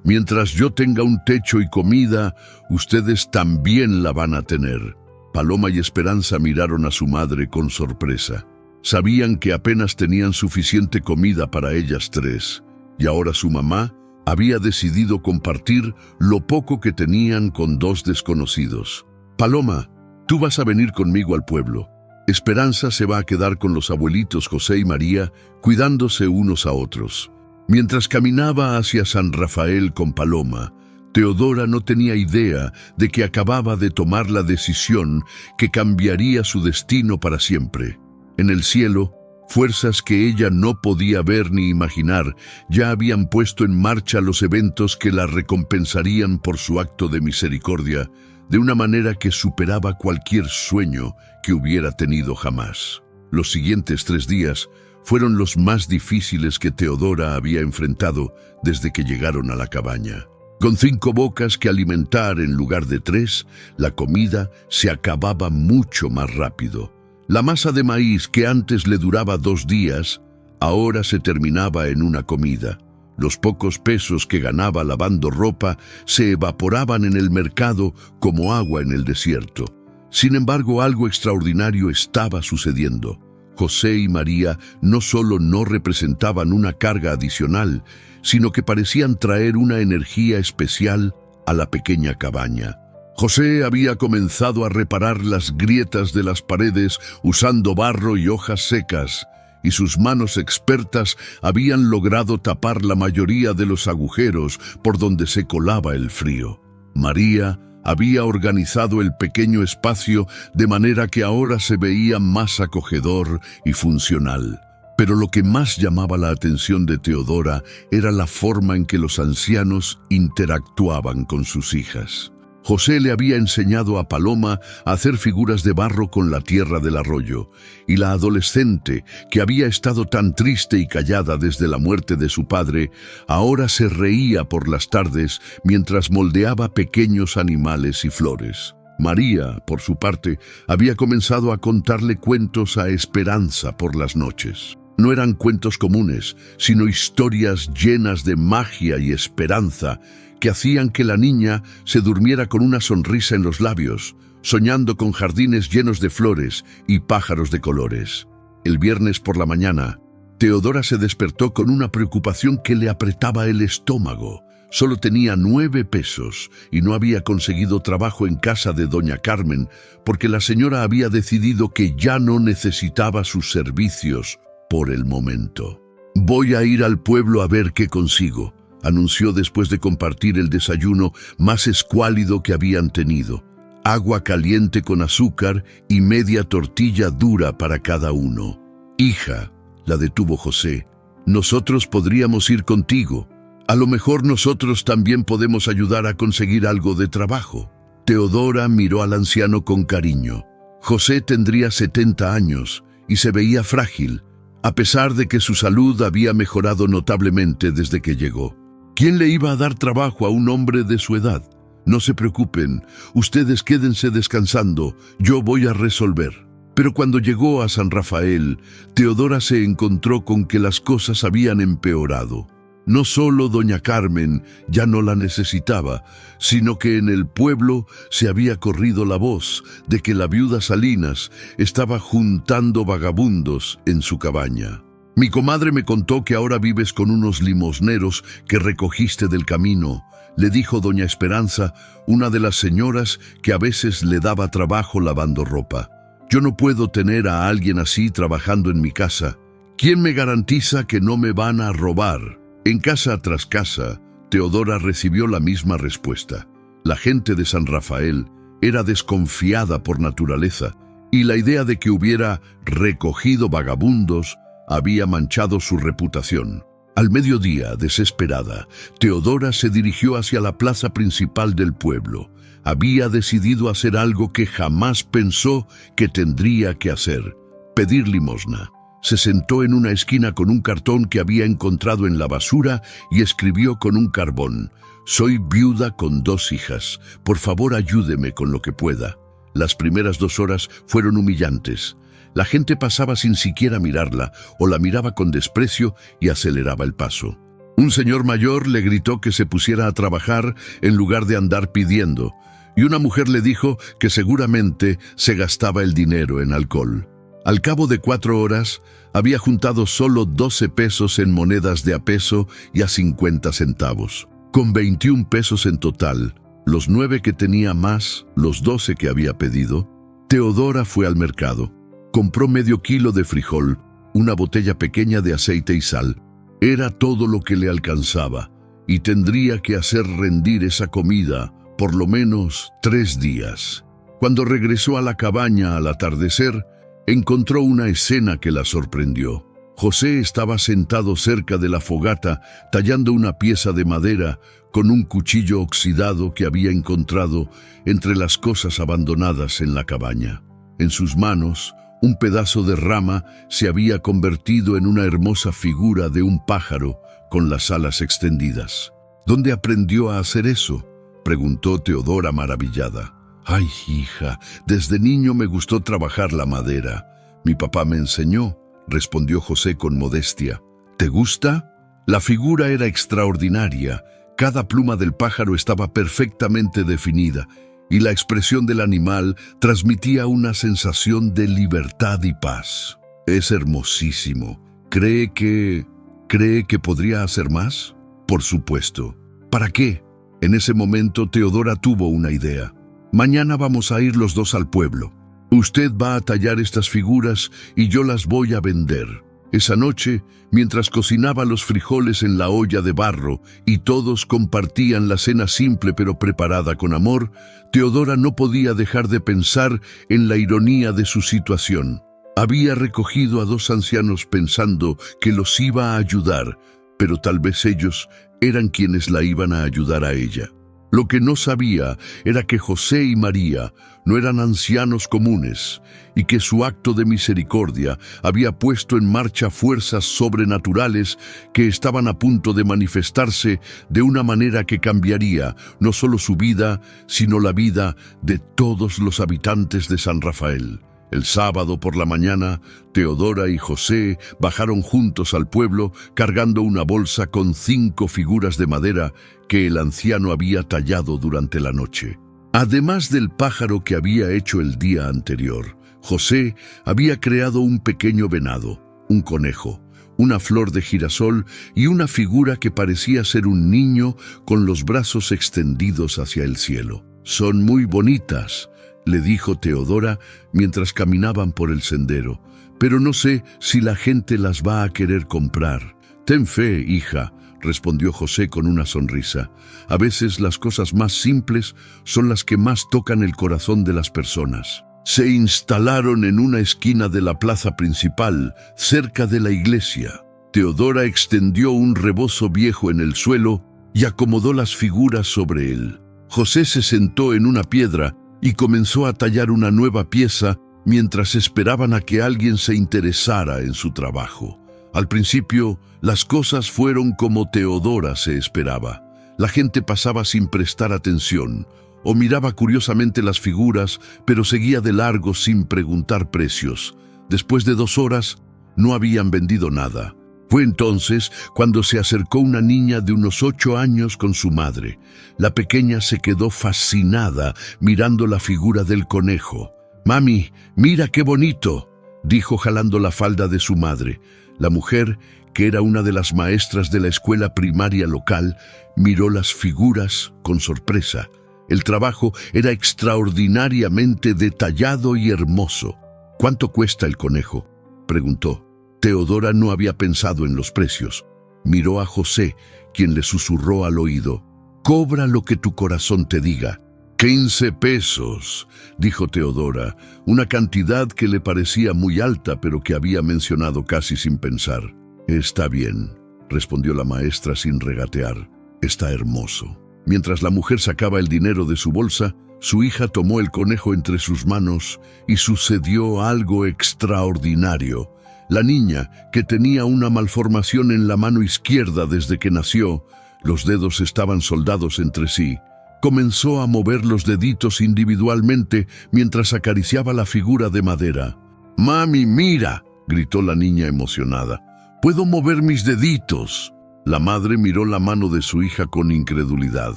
Speaker 1: Mientras yo tenga un techo y comida, ustedes también la van a tener. Paloma y Esperanza miraron a su madre con sorpresa. Sabían que apenas tenían suficiente comida para ellas 3, y ahora su mamá había decidido compartir lo poco que tenían con 2 desconocidos. Paloma, tú vas a venir conmigo al pueblo. Esperanza se va a quedar con los abuelitos José y María, cuidándose unos a otros. Mientras caminaba hacia San Rafael con Paloma, Teodora no tenía idea de que acababa de tomar la decisión que cambiaría su destino para siempre. En el cielo, Fuerzas que ella no podía ver ni imaginar ya habían puesto en marcha los eventos que la recompensarían por su acto de misericordia de una manera que superaba cualquier sueño que hubiera tenido jamás. Los siguientes 3 días fueron los más difíciles que Teodora había enfrentado desde que llegaron a la cabaña. Con 5 bocas que alimentar en lugar de 3, la comida se acababa mucho más rápido. La masa de maíz que antes le duraba 2 días, ahora se terminaba en una comida. Los pocos pesos que ganaba lavando ropa se evaporaban en el mercado como agua en el desierto. Sin embargo, algo extraordinario estaba sucediendo. José y María no solo no representaban una carga adicional, sino que parecían traer una energía especial a la pequeña cabaña. José había comenzado a reparar las grietas de las paredes usando barro y hojas secas, y sus manos expertas habían logrado tapar la mayoría de los agujeros por donde se colaba el frío. María había organizado el pequeño espacio de manera que ahora se veía más acogedor y funcional. Pero lo que más llamaba la atención de Teodora era la forma en que los ancianos interactuaban con sus hijas. José le había enseñado a Paloma a hacer figuras de barro con la tierra del arroyo, y la adolescente, que había estado tan triste y callada desde la muerte de su padre, ahora se reía por las tardes mientras moldeaba pequeños animales y flores. María, por su parte, había comenzado a contarle cuentos a Esperanza por las noches. No eran cuentos comunes, sino historias llenas de magia y esperanza que hacían que la niña se durmiera con una sonrisa en los labios, soñando con jardines llenos de flores y pájaros de colores. El viernes por la mañana, Teodora se despertó con una preocupación que le apretaba el estómago. Solo tenía 9 pesos y no había conseguido trabajo en casa de doña Carmen porque la señora había decidido que ya no necesitaba sus servicios por el momento. «Voy a ir al pueblo a ver qué consigo», anunció después de compartir el desayuno más escuálido que habían tenido. Agua caliente con azúcar y media tortilla dura para cada uno. «Hija», la detuvo José, «nosotros podríamos ir contigo. A lo mejor nosotros también podemos ayudar a conseguir algo de trabajo». Teodora miró al anciano con cariño. José tendría 70 años y se veía frágil, a pesar de que su salud había mejorado notablemente desde que llegó. ¿Quién le iba a dar trabajo a un hombre de su edad? «No se preocupen, ustedes quédense descansando, yo voy a resolver». Pero cuando llegó a San Rafael, Teodora se encontró con que las cosas habían empeorado. No solo doña Carmen ya no la necesitaba, sino que en el pueblo se había corrido la voz de que la viuda Salinas estaba juntando vagabundos en su cabaña. «Mi comadre me contó que ahora vives con unos limosneros que recogiste del camino», le dijo doña Esperanza, una de las señoras que a veces le daba trabajo lavando ropa. «Yo no puedo tener a alguien así trabajando en mi casa. ¿Quién me garantiza que no me van a robar?». En casa tras casa, Teodora recibió la misma respuesta. La gente de San Rafael era desconfiada por naturaleza, y la idea de que hubiera recogido vagabundos había manchado su reputación. Al mediodía, desesperada, Teodora se dirigió hacia la plaza principal del pueblo. Había decidido hacer algo que jamás pensó que tendría que hacer: pedir limosna. Se sentó en una esquina con un cartón que había encontrado en la basura y escribió con un carbón: «Soy viuda con 2 hijas. Por favor, ayúdeme con lo que pueda». Las primeras 2 horas fueron humillantes. La gente pasaba sin siquiera mirarla, o la miraba con desprecio y aceleraba el paso. Un señor mayor le gritó que se pusiera a trabajar en lugar de andar pidiendo, y una mujer le dijo que seguramente se gastaba el dinero en alcohol. Al cabo de 4 horas, había juntado solo 12 pesos en monedas de a peso y a 50 centavos. Con 21 pesos en total, los 9 que tenía más los 12 que había pedido, Teodora fue al mercado. Compró medio kilo de frijol, una botella pequeña de aceite y sal. Era todo lo que le alcanzaba, y tendría que hacer rendir esa comida por lo menos 3 días. Cuando regresó a la cabaña al atardecer, encontró una escena que la sorprendió. José estaba sentado cerca de la fogata, tallando una pieza de madera con un cuchillo oxidado que había encontrado entre las cosas abandonadas en la cabaña. En sus manos, un pedazo de rama se había convertido en una hermosa figura de un pájaro con las alas extendidas. ¿Dónde aprendió a hacer eso?, preguntó Teodora maravillada. «Ay, hija, desde niño me gustó trabajar la madera. Mi papá me enseñó», respondió José con modestia. «¿Te gusta?». La figura era extraordinaria. Cada pluma del pájaro estaba perfectamente definida y la expresión del animal transmitía una sensación de libertad y paz. «Es hermosísimo. ¿Cree que podría hacer más?». «Por supuesto». «¿Para qué?». En ese momento Teodora tuvo una idea. «Mañana vamos a ir los dos al pueblo. Usted va a tallar estas figuras y yo las voy a vender». Esa noche, mientras cocinaba los frijoles en la olla de barro y todos compartían la cena simple pero preparada con amor, Teodora no podía dejar de pensar en la ironía de su situación. Había recogido a dos ancianos pensando que los iba a ayudar, pero tal vez ellos eran quienes la iban a ayudar a ella. Lo que no sabía era que José y María no eran ancianos comunes y que su acto de misericordia había puesto en marcha fuerzas sobrenaturales que estaban a punto de manifestarse de una manera que cambiaría no solo su vida, sino la vida de todos los habitantes de San Rafael. El sábado por la mañana, Teodora y José bajaron juntos al pueblo cargando una bolsa con 5 figuras de madera que el anciano había tallado durante la noche. Además del pájaro que había hecho el día anterior, José había creado un pequeño venado, un conejo, una flor de girasol y una figura que parecía ser un niño con los brazos extendidos hacia el cielo. «Son muy bonitas», le dijo Teodora mientras caminaban por el sendero, «pero no sé si la gente las va a querer comprar». «Ten fe, hija», respondió José con una sonrisa. «A veces las cosas más simples son las que más tocan el corazón de las personas». Se instalaron en una esquina de la plaza principal, cerca de la iglesia. Teodora extendió un rebozo viejo en el suelo y acomodó las figuras sobre él. José se sentó en una piedra y comenzó a tallar una nueva pieza mientras esperaban a que alguien se interesara en su trabajo. Al principio, las cosas fueron como Teodora se esperaba. La gente pasaba sin prestar atención, o miraba curiosamente las figuras, pero seguía de largo sin preguntar precios. Después de 2 horas, no habían vendido nada. Fue entonces cuando se acercó una niña de unos 8 años con su madre. La pequeña se quedó fascinada mirando la figura del conejo. «Mami, mira qué bonito», dijo jalando la falda de su madre. La mujer, que era una de las maestras de la escuela primaria local, miró las figuras con sorpresa. El trabajo era extraordinariamente detallado y hermoso. «¿Cuánto cuesta el conejo?», preguntó. Teodora no había pensado en los precios. Miró a José, quien le susurró al oído: «Cobra lo que tu corazón te diga». 15 pesos, dijo Teodora, una cantidad que le parecía muy alta, pero que había mencionado casi sin pensar. «Está bien», respondió la maestra sin regatear. «Está hermoso». Mientras la mujer sacaba el dinero de su bolsa, su hija tomó el conejo entre sus manos y sucedió algo extraordinario. La niña, que tenía una malformación en la mano izquierda desde que nació, los dedos estaban soldados entre sí, comenzó a mover los deditos individualmente mientras acariciaba la figura de madera. «Mami, mira», gritó la niña emocionada. «Puedo mover mis deditos». La madre miró la mano de su hija con incredulidad.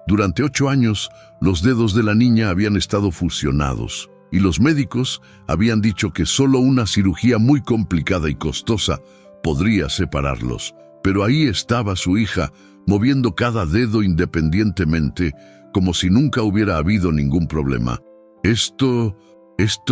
Speaker 1: Durante 8 años, los dedos de la niña habían estado fusionados, y los médicos habían dicho que solo una cirugía muy complicada y costosa podría separarlos. Pero ahí estaba su hija, moviendo cada dedo independientemente, como si nunca hubiera habido ningún problema. Esto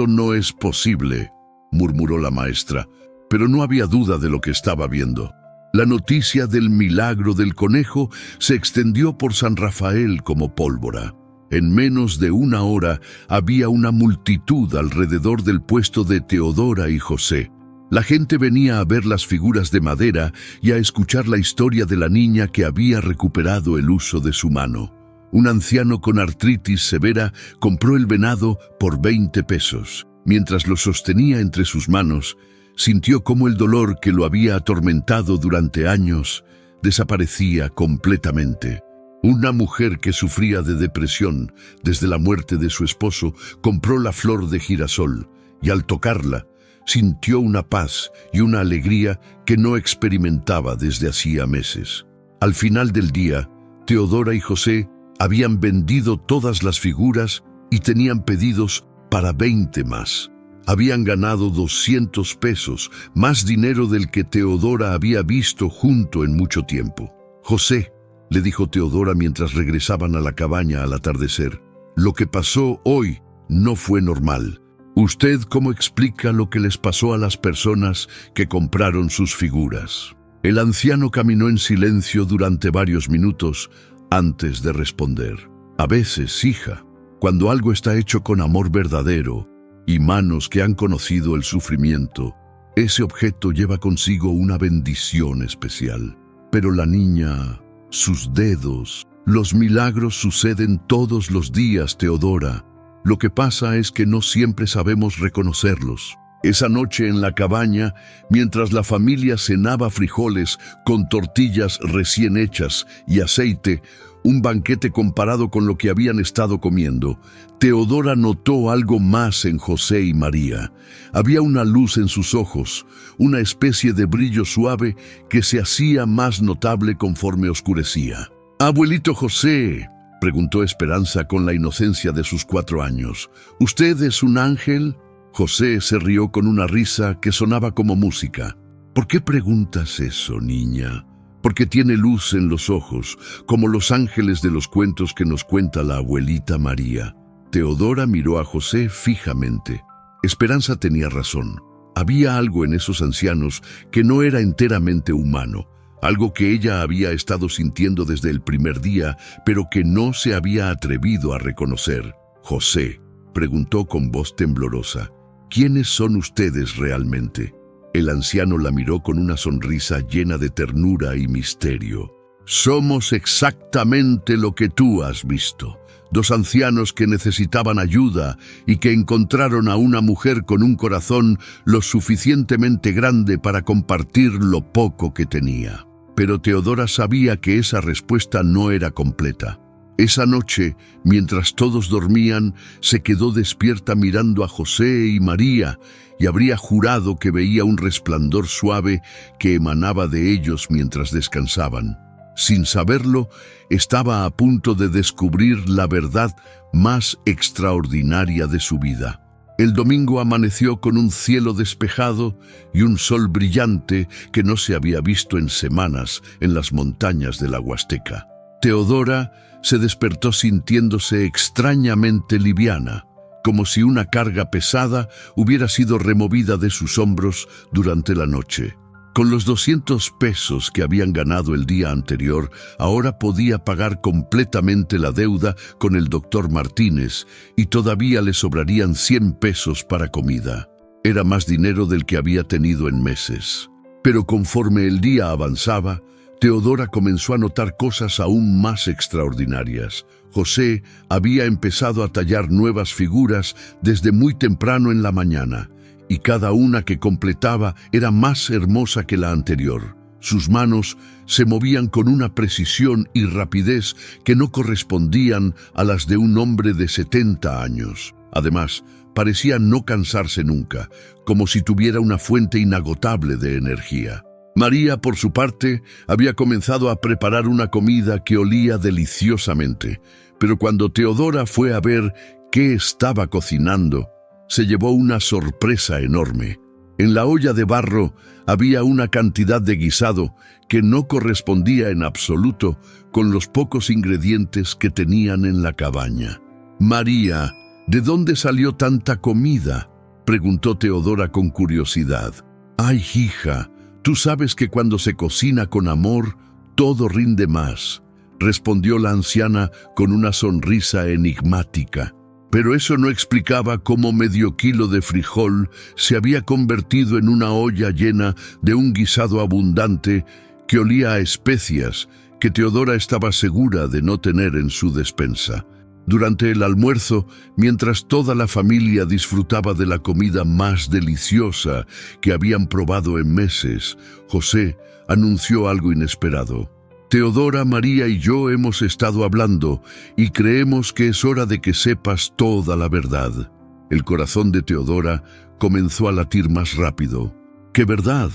Speaker 1: no es posible», murmuró la maestra, pero no había duda de lo que estaba viendo. La noticia del milagro del conejo se extendió por San Rafael como pólvora. En menos de una hora había una multitud alrededor del puesto de Teodora y José. La gente venía a ver las figuras de madera y a escuchar la historia de la niña que había recuperado el uso de su mano. Un anciano con artritis severa compró el venado por 20 pesos. Mientras lo sostenía entre sus manos, sintió cómo el dolor que lo había atormentado durante años desaparecía completamente. Una mujer que sufría de depresión desde la muerte de su esposo compró la flor de girasol y al tocarla sintió una paz y una alegría que no experimentaba desde hacía meses. Al final del día, Teodora y José habían vendido todas las figuras y tenían pedidos para 20 más. Habían ganado 200 pesos, más dinero del que Teodora había visto junto en mucho tiempo. «José», le dijo Teodora mientras regresaban a la cabaña al atardecer, «lo que pasó hoy no fue normal. ¿Usted cómo explica lo que les pasó a las personas que compraron sus figuras?» El anciano caminó en silencio durante varios minutos antes de responder. «A veces, hija, cuando algo está hecho con amor verdadero y manos que han conocido el sufrimiento, ese objeto lleva consigo una bendición especial. Pero la niña, sus dedos, los milagros suceden todos los días, Teodora. Lo que pasa es que no siempre sabemos reconocerlos». Esa noche en la cabaña, mientras la familia cenaba frijoles con tortillas recién hechas y aceite, un banquete comparado con lo que habían estado comiendo, Teodora notó algo más en José y María. Había una luz en sus ojos, una especie de brillo suave que se hacía más notable conforme oscurecía. «Abuelito José», preguntó Esperanza con la inocencia de sus 4 años, «¿usted es un ángel?» José se rió con una risa que sonaba como música. «¿Por qué preguntas eso, niña?» «Porque tiene luz en los ojos, como los ángeles de los cuentos que nos cuenta la abuelita María». Teodora miró a José fijamente. Esperanza tenía razón. Había algo en esos ancianos que no era enteramente humano, algo que ella había estado sintiendo desde el primer día, pero que no se había atrevido a reconocer. «José», preguntó con voz temblorosa, «¿quiénes son ustedes realmente?» El anciano la miró con una sonrisa llena de ternura y misterio. «Somos exactamente lo que tú has visto. 2 ancianos que necesitaban ayuda y que encontraron a una mujer con un corazón lo suficientemente grande para compartir lo poco que tenía». Pero Teodora sabía que esa respuesta no era completa. Esa noche, mientras todos dormían, se quedó despierta mirando a José y María y habría jurado que veía un resplandor suave que emanaba de ellos mientras descansaban. Sin saberlo, estaba a punto de descubrir la verdad más extraordinaria de su vida. El domingo amaneció con un cielo despejado y un sol brillante que no se había visto en semanas en las montañas de la Huasteca. Teodora se despertó sintiéndose extrañamente liviana, como si una carga pesada hubiera sido removida de sus hombros durante la noche. Con los 200 pesos que habían ganado el día anterior, ahora podía pagar completamente la deuda con el doctor Martínez y todavía le sobrarían 100 pesos para comida. Era más dinero del que había tenido en meses. Pero conforme el día avanzaba, Teodora comenzó a notar cosas aún más extraordinarias. José había empezado a tallar nuevas figuras desde muy temprano en la mañana, y cada una que completaba era más hermosa que la anterior. Sus manos se movían con una precisión y rapidez que no correspondían a las de un hombre de 70 años. Además, parecía no cansarse nunca, como si tuviera una fuente inagotable de energía. María, por su parte, había comenzado a preparar una comida que olía deliciosamente, pero cuando Teodora fue a ver qué estaba cocinando, se llevó una sorpresa enorme. En la olla de barro había una cantidad de guisado que no correspondía en absoluto con los pocos ingredientes que tenían en la cabaña. «María, ¿de dónde salió tanta comida?», preguntó Teodora con curiosidad. «Ay, hija, tú sabes que cuando se cocina con amor, todo rinde más. respondió la anciana con una sonrisa enigmática. Pero eso no explicaba cómo medio kilo de frijol se había convertido en una olla llena de un guisado abundante que olía a especias que Teodora estaba segura de no tener en su despensa. Durante el almuerzo, mientras toda la familia disfrutaba de la comida más deliciosa que habían probado en meses, José anunció algo inesperado. Teodora, María y yo hemos estado hablando y creemos que es hora de que sepas toda la verdad. El corazón de Teodora comenzó a latir más rápido. ¿Qué verdad?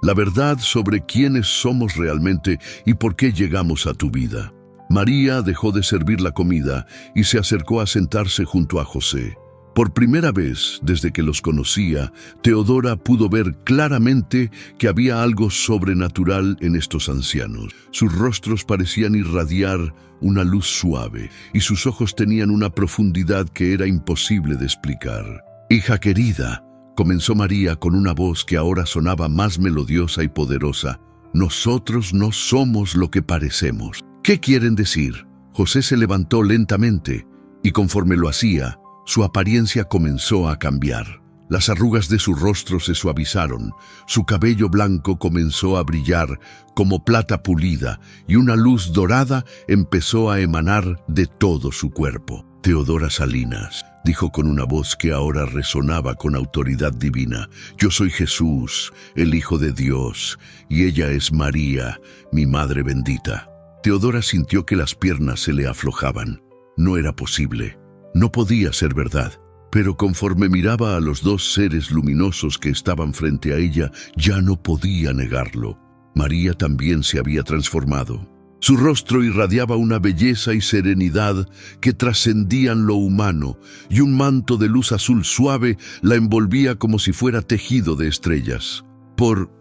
Speaker 1: La verdad sobre quiénes somos realmente y por qué llegamos a tu vida. María dejó de servir la comida y se acercó a sentarse junto a José. Por primera vez desde que los conocía, Teodora pudo ver claramente que había algo sobrenatural en estos ancianos. Sus rostros parecían irradiar una luz suave y sus ojos tenían una profundidad que era imposible de explicar. «Hija querida», comenzó María con una voz que ahora sonaba más melodiosa y poderosa, «nosotros no somos lo que parecemos». «¿Qué quieren decir?». José se levantó lentamente y conforme lo hacía, su apariencia comenzó a cambiar. Las arrugas de su rostro se suavizaron, su cabello blanco comenzó a brillar como plata pulida y una luz dorada empezó a emanar de todo su cuerpo. «Teodora Salinas», dijo con una voz que ahora resonaba con autoridad divina, «yo soy Jesús, el Hijo de Dios, y ella es María, mi Madre bendita». Teodora sintió que las piernas se le aflojaban. No era posible. No podía ser verdad, pero conforme miraba a los dos seres luminosos que estaban frente a ella, ya no podía negarlo. María también se había transformado. Su rostro irradiaba una belleza y serenidad que trascendían lo humano, y un manto de luz azul suave la envolvía como si fuera tejido de estrellas. ¿Por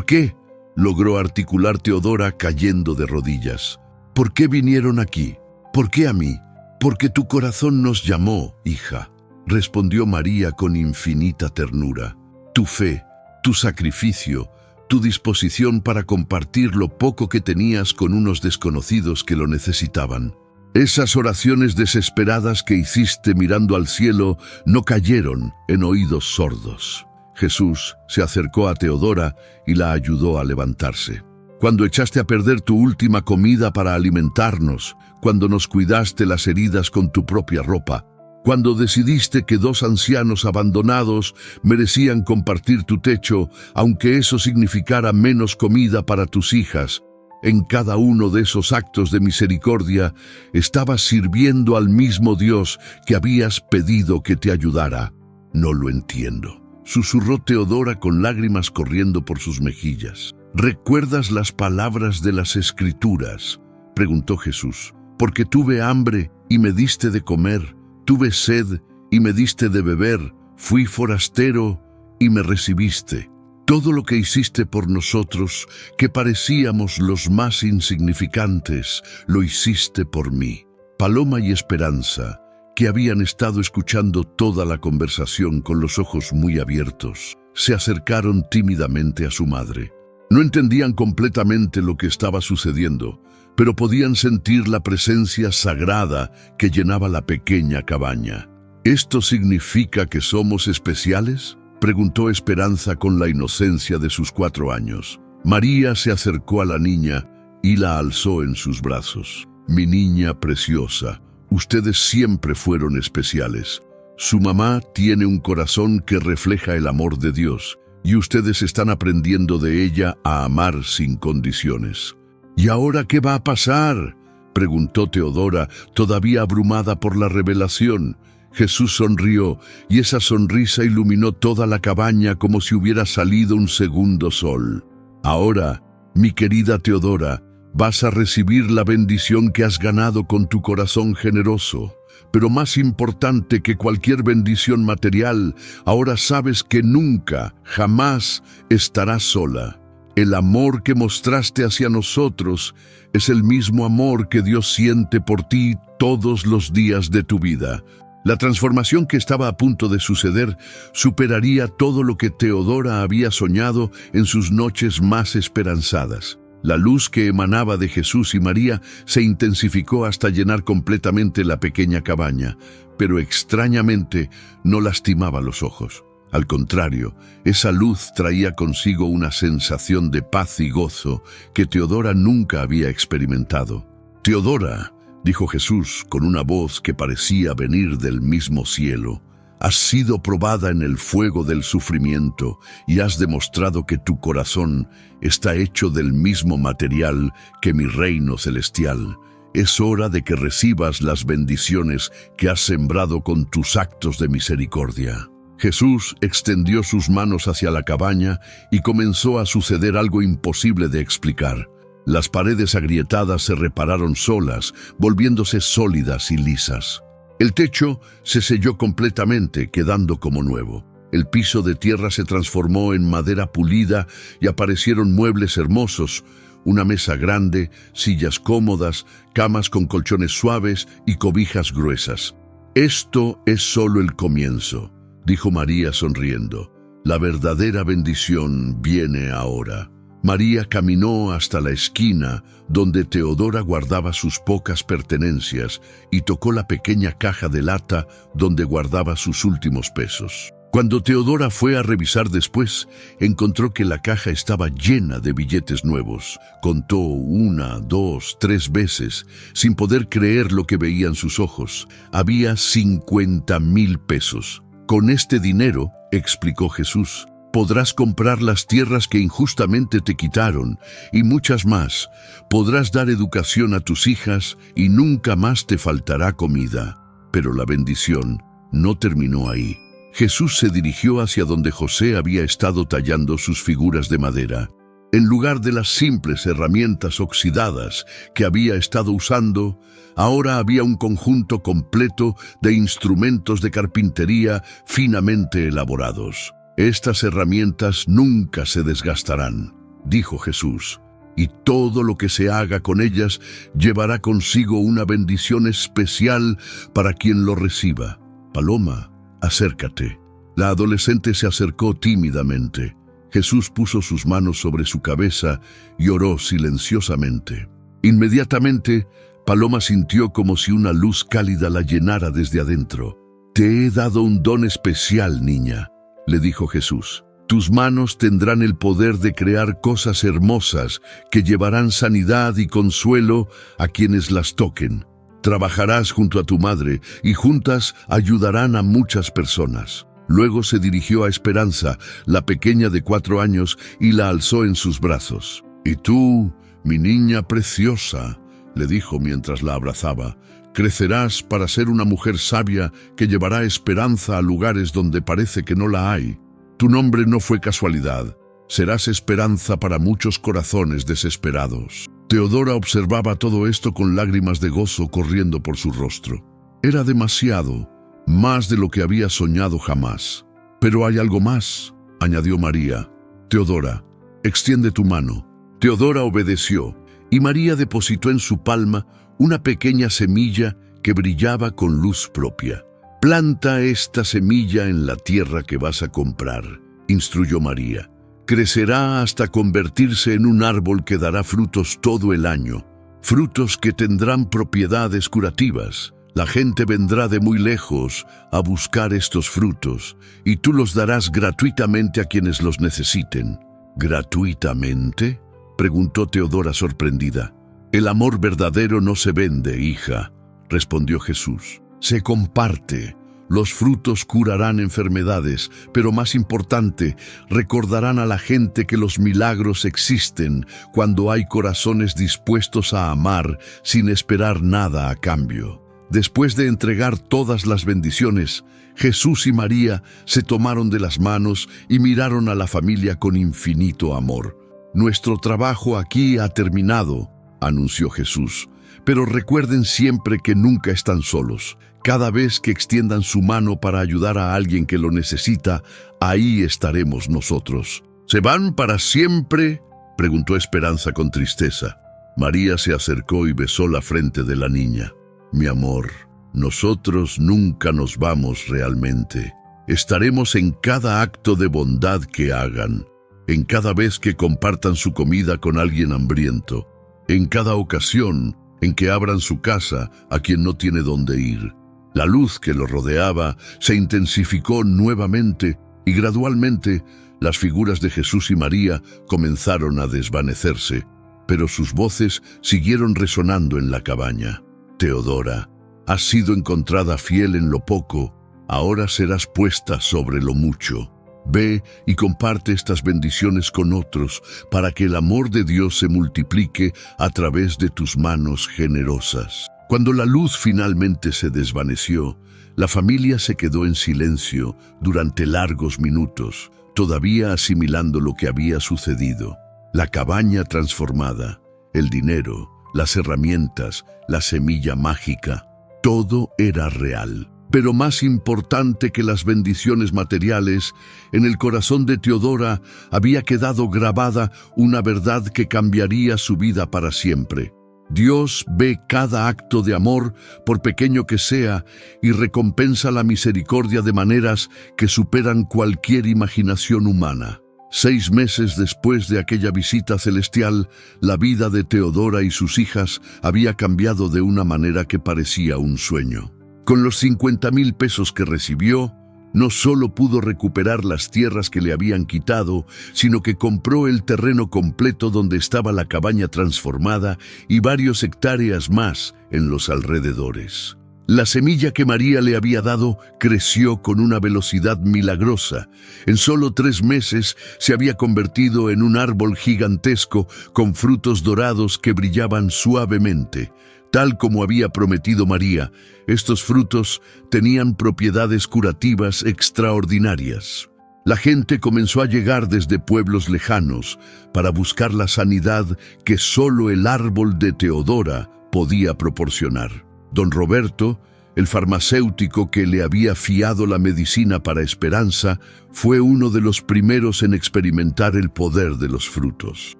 Speaker 1: qué?», logró articular Teodora cayendo de rodillas. «¿Por qué vinieron aquí? ¿Por qué a mí?». «Porque tu corazón nos llamó, hija», respondió María con infinita ternura. «Tu fe, tu sacrificio, tu disposición para compartir lo poco que tenías con unos desconocidos que lo necesitaban. Esas oraciones desesperadas que hiciste mirando al cielo no cayeron en oídos sordos». Jesús se acercó a Teodora y la ayudó a levantarse. «Cuando echaste a perder tu última comida para alimentarnos, cuando nos cuidaste las heridas con tu propia ropa, cuando decidiste que dos ancianos abandonados merecían compartir tu techo, aunque eso significara menos comida para tus hijas, en cada uno de esos actos de misericordia estabas sirviendo al mismo Dios que habías pedido que te ayudara». «No lo entiendo», susurró Teodora con lágrimas corriendo por sus mejillas. «¿Recuerdas las palabras de las Escrituras?», preguntó Jesús. «Porque tuve hambre y me diste de comer, tuve sed y me diste de beber, fui forastero y me recibiste. Todo lo que hiciste por nosotros, que parecíamos los más insignificantes, lo hiciste por mí». Paloma y Esperanza, que habían estado escuchando toda la conversación con los ojos muy abiertos, se acercaron tímidamente a su madre. No entendían completamente lo que estaba sucediendo, pero podían sentir la presencia sagrada que llenaba la pequeña cabaña. «¿Esto significa que somos especiales?», preguntó Esperanza con la inocencia de sus 4 años. María se acercó a la niña y la alzó en sus brazos. «Mi niña preciosa, ustedes siempre fueron especiales. Su mamá tiene un corazón que refleja el amor de Dios, y ustedes están aprendiendo de ella a amar sin condiciones». «¿Y ahora qué va a pasar?», preguntó Teodora, todavía abrumada por la revelación. Jesús sonrió, y esa sonrisa iluminó toda la cabaña como si hubiera salido un segundo sol. «Ahora, mi querida Teodora, vas a recibir la bendición que has ganado con tu corazón generoso. Pero más importante que cualquier bendición material, ahora sabes que nunca, jamás estarás sola. El amor que mostraste hacia nosotros es el mismo amor que Dios siente por ti todos los días de tu vida». La transformación que estaba a punto de suceder superaría todo lo que Teodora había soñado en sus noches más esperanzadas. La luz que emanaba de Jesús y María se intensificó hasta llenar completamente la pequeña cabaña, pero extrañamente no lastimaba los ojos. Al contrario, esa luz traía consigo una sensación de paz y gozo que Teodora nunca había experimentado. «Teodora», dijo Jesús con una voz que parecía venir del mismo cielo, «has sido probada en el fuego del sufrimiento y has demostrado que tu corazón está hecho del mismo material que mi reino celestial. Es hora de que recibas las bendiciones que has sembrado con tus actos de misericordia». Jesús extendió sus manos hacia la cabaña y comenzó a suceder algo imposible de explicar. Las paredes agrietadas se repararon solas, volviéndose sólidas y lisas. El techo se selló completamente, quedando como nuevo. El piso de tierra se transformó en madera pulida y aparecieron muebles hermosos, una mesa grande, sillas cómodas, camas con colchones suaves y cobijas gruesas. «Esto es solo el comienzo», dijo María sonriendo. «La verdadera bendición viene ahora». María caminó hasta la esquina donde Teodora guardaba sus pocas pertenencias y tocó la pequeña caja de lata donde guardaba sus últimos pesos. Cuando Teodora fue a revisar después, encontró que la caja estaba llena de billetes nuevos. Contó 1, 2, 3 veces, sin poder creer lo que veían sus ojos. Había 50,000 pesos. «Con este dinero», explicó Jesús, «podrás comprar las tierras que injustamente te quitaron y muchas más. Podrás dar educación a tus hijas y nunca más te faltará comida». Pero la bendición no terminó ahí. Jesús se dirigió hacia donde José había estado tallando sus figuras de madera. En lugar de las simples herramientas oxidadas que había estado usando, ahora había un conjunto completo de instrumentos de carpintería finamente elaborados. «Estas herramientas nunca se desgastarán», dijo Jesús, «y todo lo que se haga con ellas llevará consigo una bendición especial para quien lo reciba. Paloma, acércate». La adolescente se acercó tímidamente. Jesús puso sus manos sobre su cabeza y oró silenciosamente. Inmediatamente, Paloma sintió como si una luz cálida la llenara desde adentro. «Te he dado un don especial, niña», le dijo Jesús. «Tus manos tendrán el poder de crear cosas hermosas que llevarán sanidad y consuelo a quienes las toquen. Trabajarás junto a tu madre y juntas ayudarán a muchas personas». Luego se dirigió a Esperanza, la pequeña de 4 años, y la alzó en sus brazos. «Y tú, mi niña preciosa», le dijo mientras la abrazaba, «crecerás para ser una mujer sabia que llevará esperanza a lugares donde parece que no la hay. Tu nombre no fue casualidad. Serás esperanza para muchos corazones desesperados». Teodora observaba todo esto con lágrimas de gozo corriendo por su rostro. Era demasiado, más de lo que había soñado jamás. «Pero hay algo más», añadió María. «Teodora, extiende tu mano». Teodora obedeció, y María depositó en su palma una pequeña semilla que brillaba con luz propia. «Planta esta semilla en la tierra que vas a comprar», instruyó María. «Crecerá hasta convertirse en un árbol que dará frutos todo el año, frutos que tendrán propiedades curativas. La gente vendrá de muy lejos a buscar estos frutos, y tú los darás gratuitamente a quienes los necesiten». «¿Gratuitamente?», preguntó Teodora sorprendida. «El amor verdadero no se vende, hija», respondió Jesús. «Se comparte. Los frutos curarán enfermedades, pero más importante, recordarán a la gente que los milagros existen cuando hay corazones dispuestos a amar sin esperar nada a cambio». Después de entregar todas las bendiciones, Jesús y María se tomaron de las manos y miraron a la familia con infinito amor. «Nuestro trabajo aquí ha terminado», anunció Jesús, «pero recuerden siempre que nunca están solos. Cada vez que extiendan su mano para ayudar a alguien que lo necesita, ahí estaremos nosotros». «¿Se van para siempre?», preguntó Esperanza con tristeza. María se acercó y besó la frente de la niña. «Mi amor, nosotros nunca nos vamos realmente. Estaremos en cada acto de bondad que hagan. en cada vez que compartan su comida con alguien hambriento, en cada ocasión en que abran su casa a quien no tiene dónde ir. La luz que lo rodeaba se intensificó nuevamente y gradualmente las figuras de Jesús y María comenzaron a desvanecerse, pero sus voces siguieron resonando en la cabaña. Teodora, has sido encontrada fiel en lo poco, ahora serás puesta sobre lo mucho. Ve y comparte estas bendiciones con otros para que el amor de Dios se multiplique a través de tus manos generosas. Cuando la luz finalmente se desvaneció, la familia se quedó en silencio durante largos minutos, todavía asimilando lo que había sucedido. La cabaña transformada, el dinero, las herramientas, la semilla mágica, todo era real. Pero más importante que las bendiciones materiales, en el corazón de Teodora había quedado grabada una verdad que cambiaría su vida para siempre. Dios ve cada acto de amor, por pequeño que sea, y recompensa la misericordia de maneras que superan cualquier imaginación humana. 6 meses después de aquella visita celestial, la vida de Teodora y sus hijas había cambiado de una manera que parecía un sueño. Con los 50,000 pesos que recibió, no solo pudo recuperar las tierras que le habían quitado, sino que compró el terreno completo donde estaba la cabaña transformada y varios hectáreas más en los alrededores. La semilla que María le había dado creció con una velocidad milagrosa. En solo 3 meses se había convertido en un árbol gigantesco con frutos dorados que brillaban suavemente. Tal como había prometido María, estos frutos tenían propiedades curativas extraordinarias. La gente comenzó a llegar desde pueblos lejanos para buscar la sanidad que solo el árbol de Teodora podía proporcionar. Don Roberto, el farmacéutico que le había fiado la medicina para Esperanza, fue uno de los primeros en experimentar el poder de los frutos.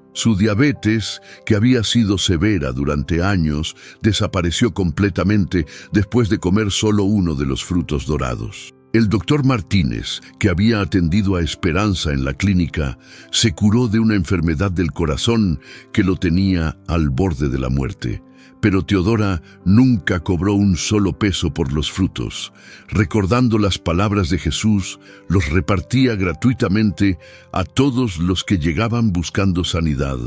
Speaker 1: Su diabetes, que había sido severa durante años, desapareció completamente después de comer solo uno de los frutos dorados. El doctor Martínez, que había atendido a Esperanza en la clínica, se curó de una enfermedad del corazón que lo tenía al borde de la muerte. Pero Teodora nunca cobró un solo peso por los frutos. Recordando las palabras de Jesús, los repartía gratuitamente a todos los que llegaban buscando sanidad.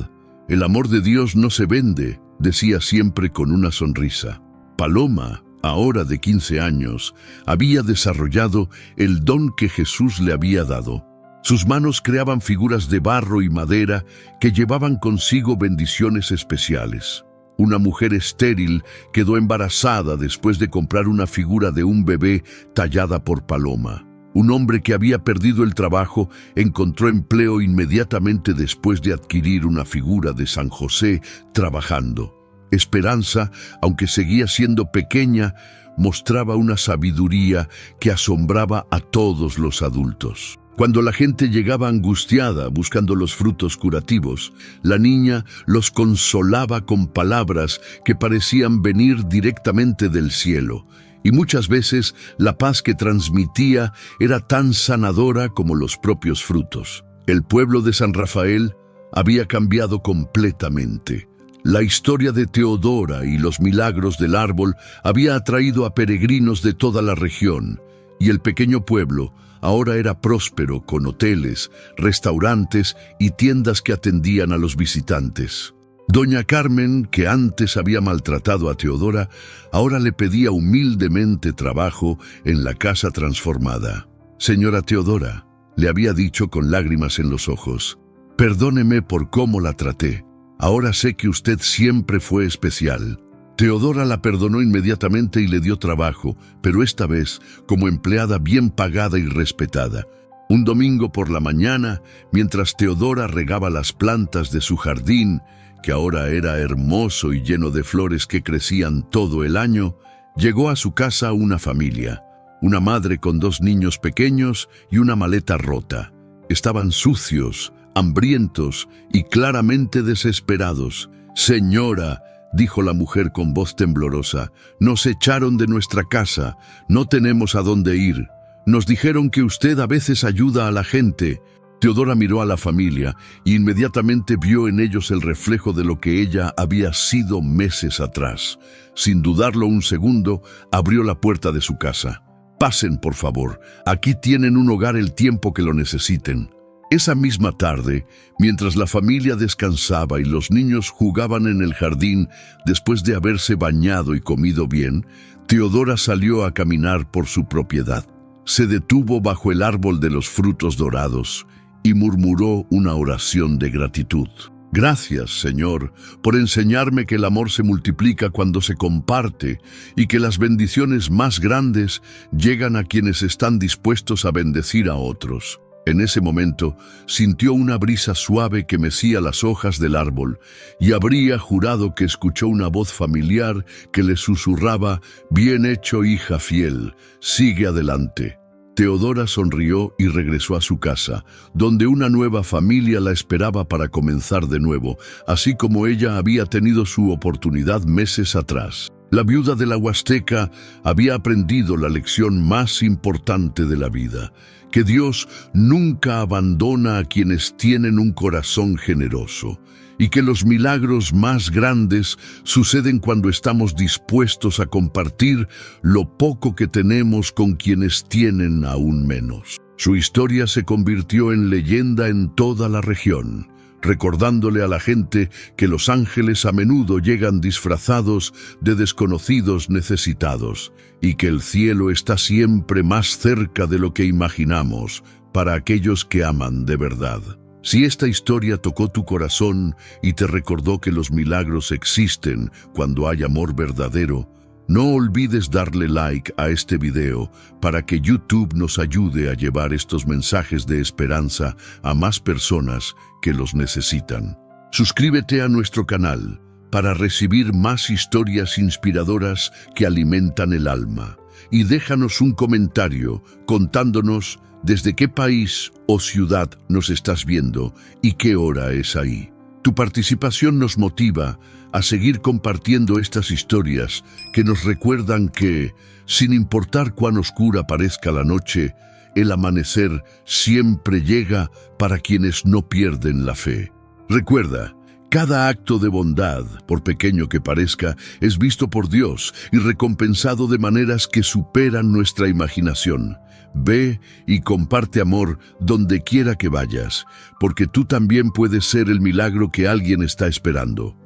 Speaker 1: El amor de Dios no se vende, decía siempre con una sonrisa. Paloma, ahora de 15 años, había desarrollado el don que Jesús le había dado. Sus manos creaban figuras de barro y madera que llevaban consigo bendiciones especiales. Una mujer estéril quedó embarazada después de comprar una figura de un bebé tallada por Paloma. Un hombre que había perdido el trabajo encontró empleo inmediatamente después de adquirir una figura de San José trabajando. Esperanza, aunque seguía siendo pequeña, mostraba una sabiduría que asombraba a todos los adultos. Cuando la gente llegaba angustiada buscando los frutos curativos, la niña los consolaba con palabras que parecían venir directamente del cielo, y muchas veces la paz que transmitía era tan sanadora como los propios frutos. El pueblo de San Rafael había cambiado completamente. La historia de Teodora y los milagros del árbol había atraído a peregrinos de toda la región, y el pequeño pueblo ahora era próspero con hoteles, restaurantes y tiendas que atendían a los visitantes. Doña Carmen, que antes había maltratado a Teodora, ahora le pedía humildemente trabajo en la casa transformada. Señora Teodora, le había dicho con lágrimas en los ojos, perdóneme por cómo la traté. Ahora sé que usted siempre fue especial. Teodora la perdonó inmediatamente y le dio trabajo, pero esta vez como empleada bien pagada y respetada. Un domingo por la mañana, mientras Teodora regaba las plantas de su jardín, que ahora era hermoso y lleno de flores que crecían todo el año, llegó a su casa una familia, una madre con 2 niños pequeños y una maleta rota. Estaban sucios, hambrientos y claramente desesperados. «Señora», dijo la mujer con voz temblorosa, «nos echaron de nuestra casa, no tenemos a dónde ir. Nos dijeron que usted a veces ayuda a la gente». Teodora miró a la familia e inmediatamente vio en ellos el reflejo de lo que ella había sido meses atrás. Sin dudarlo un segundo, abrió la puerta de su casa. «Pasen, por favor. Aquí tienen un hogar el tiempo que lo necesiten». Esa misma tarde, mientras la familia descansaba y los niños jugaban en el jardín después de haberse bañado y comido bien, Teodora salió a caminar por su propiedad. Se detuvo bajo el árbol de los frutos dorados y murmuró una oración de gratitud. «Gracias, Señor, por enseñarme que el amor se multiplica cuando se comparte y que las bendiciones más grandes llegan a quienes están dispuestos a bendecir a otros». En ese momento sintió una brisa suave que mecía las hojas del árbol y habría jurado que escuchó una voz familiar que le susurraba: «Bien hecho, hija fiel, sigue adelante». Teodora sonrió y regresó a su casa, donde una nueva familia la esperaba para comenzar de nuevo, así como ella había tenido su oportunidad meses atrás. La viuda de la Huasteca había aprendido la lección más importante de la vida, que Dios nunca abandona a quienes tienen un corazón generoso, y que los milagros más grandes suceden cuando estamos dispuestos a compartir lo poco que tenemos con quienes tienen aún menos. Su historia se convirtió en leyenda en toda la región, recordándole a la gente que los ángeles a menudo llegan disfrazados de desconocidos necesitados y que el cielo está siempre más cerca de lo que imaginamos para aquellos que aman de verdad. Si esta historia tocó tu corazón y te recordó que los milagros existen cuando hay amor verdadero, no olvides darle like a este video para que YouTube nos ayude a llevar estos mensajes de esperanza a más personas que los necesitan. Suscríbete a nuestro canal para recibir más historias inspiradoras que alimentan el alma. Y déjanos un comentario contándonos desde qué país o ciudad nos estás viendo y qué hora es ahí. Tu participación nos motiva a seguir compartiendo estas historias que nos recuerdan que, sin importar cuán oscura parezca la noche, el amanecer siempre llega para quienes no pierden la fe. Recuerda, cada acto de bondad, por pequeño que parezca, es visto por Dios y recompensado de maneras que superan nuestra imaginación. Ve y comparte amor donde quiera que vayas, porque tú también puedes ser el milagro que alguien está esperando.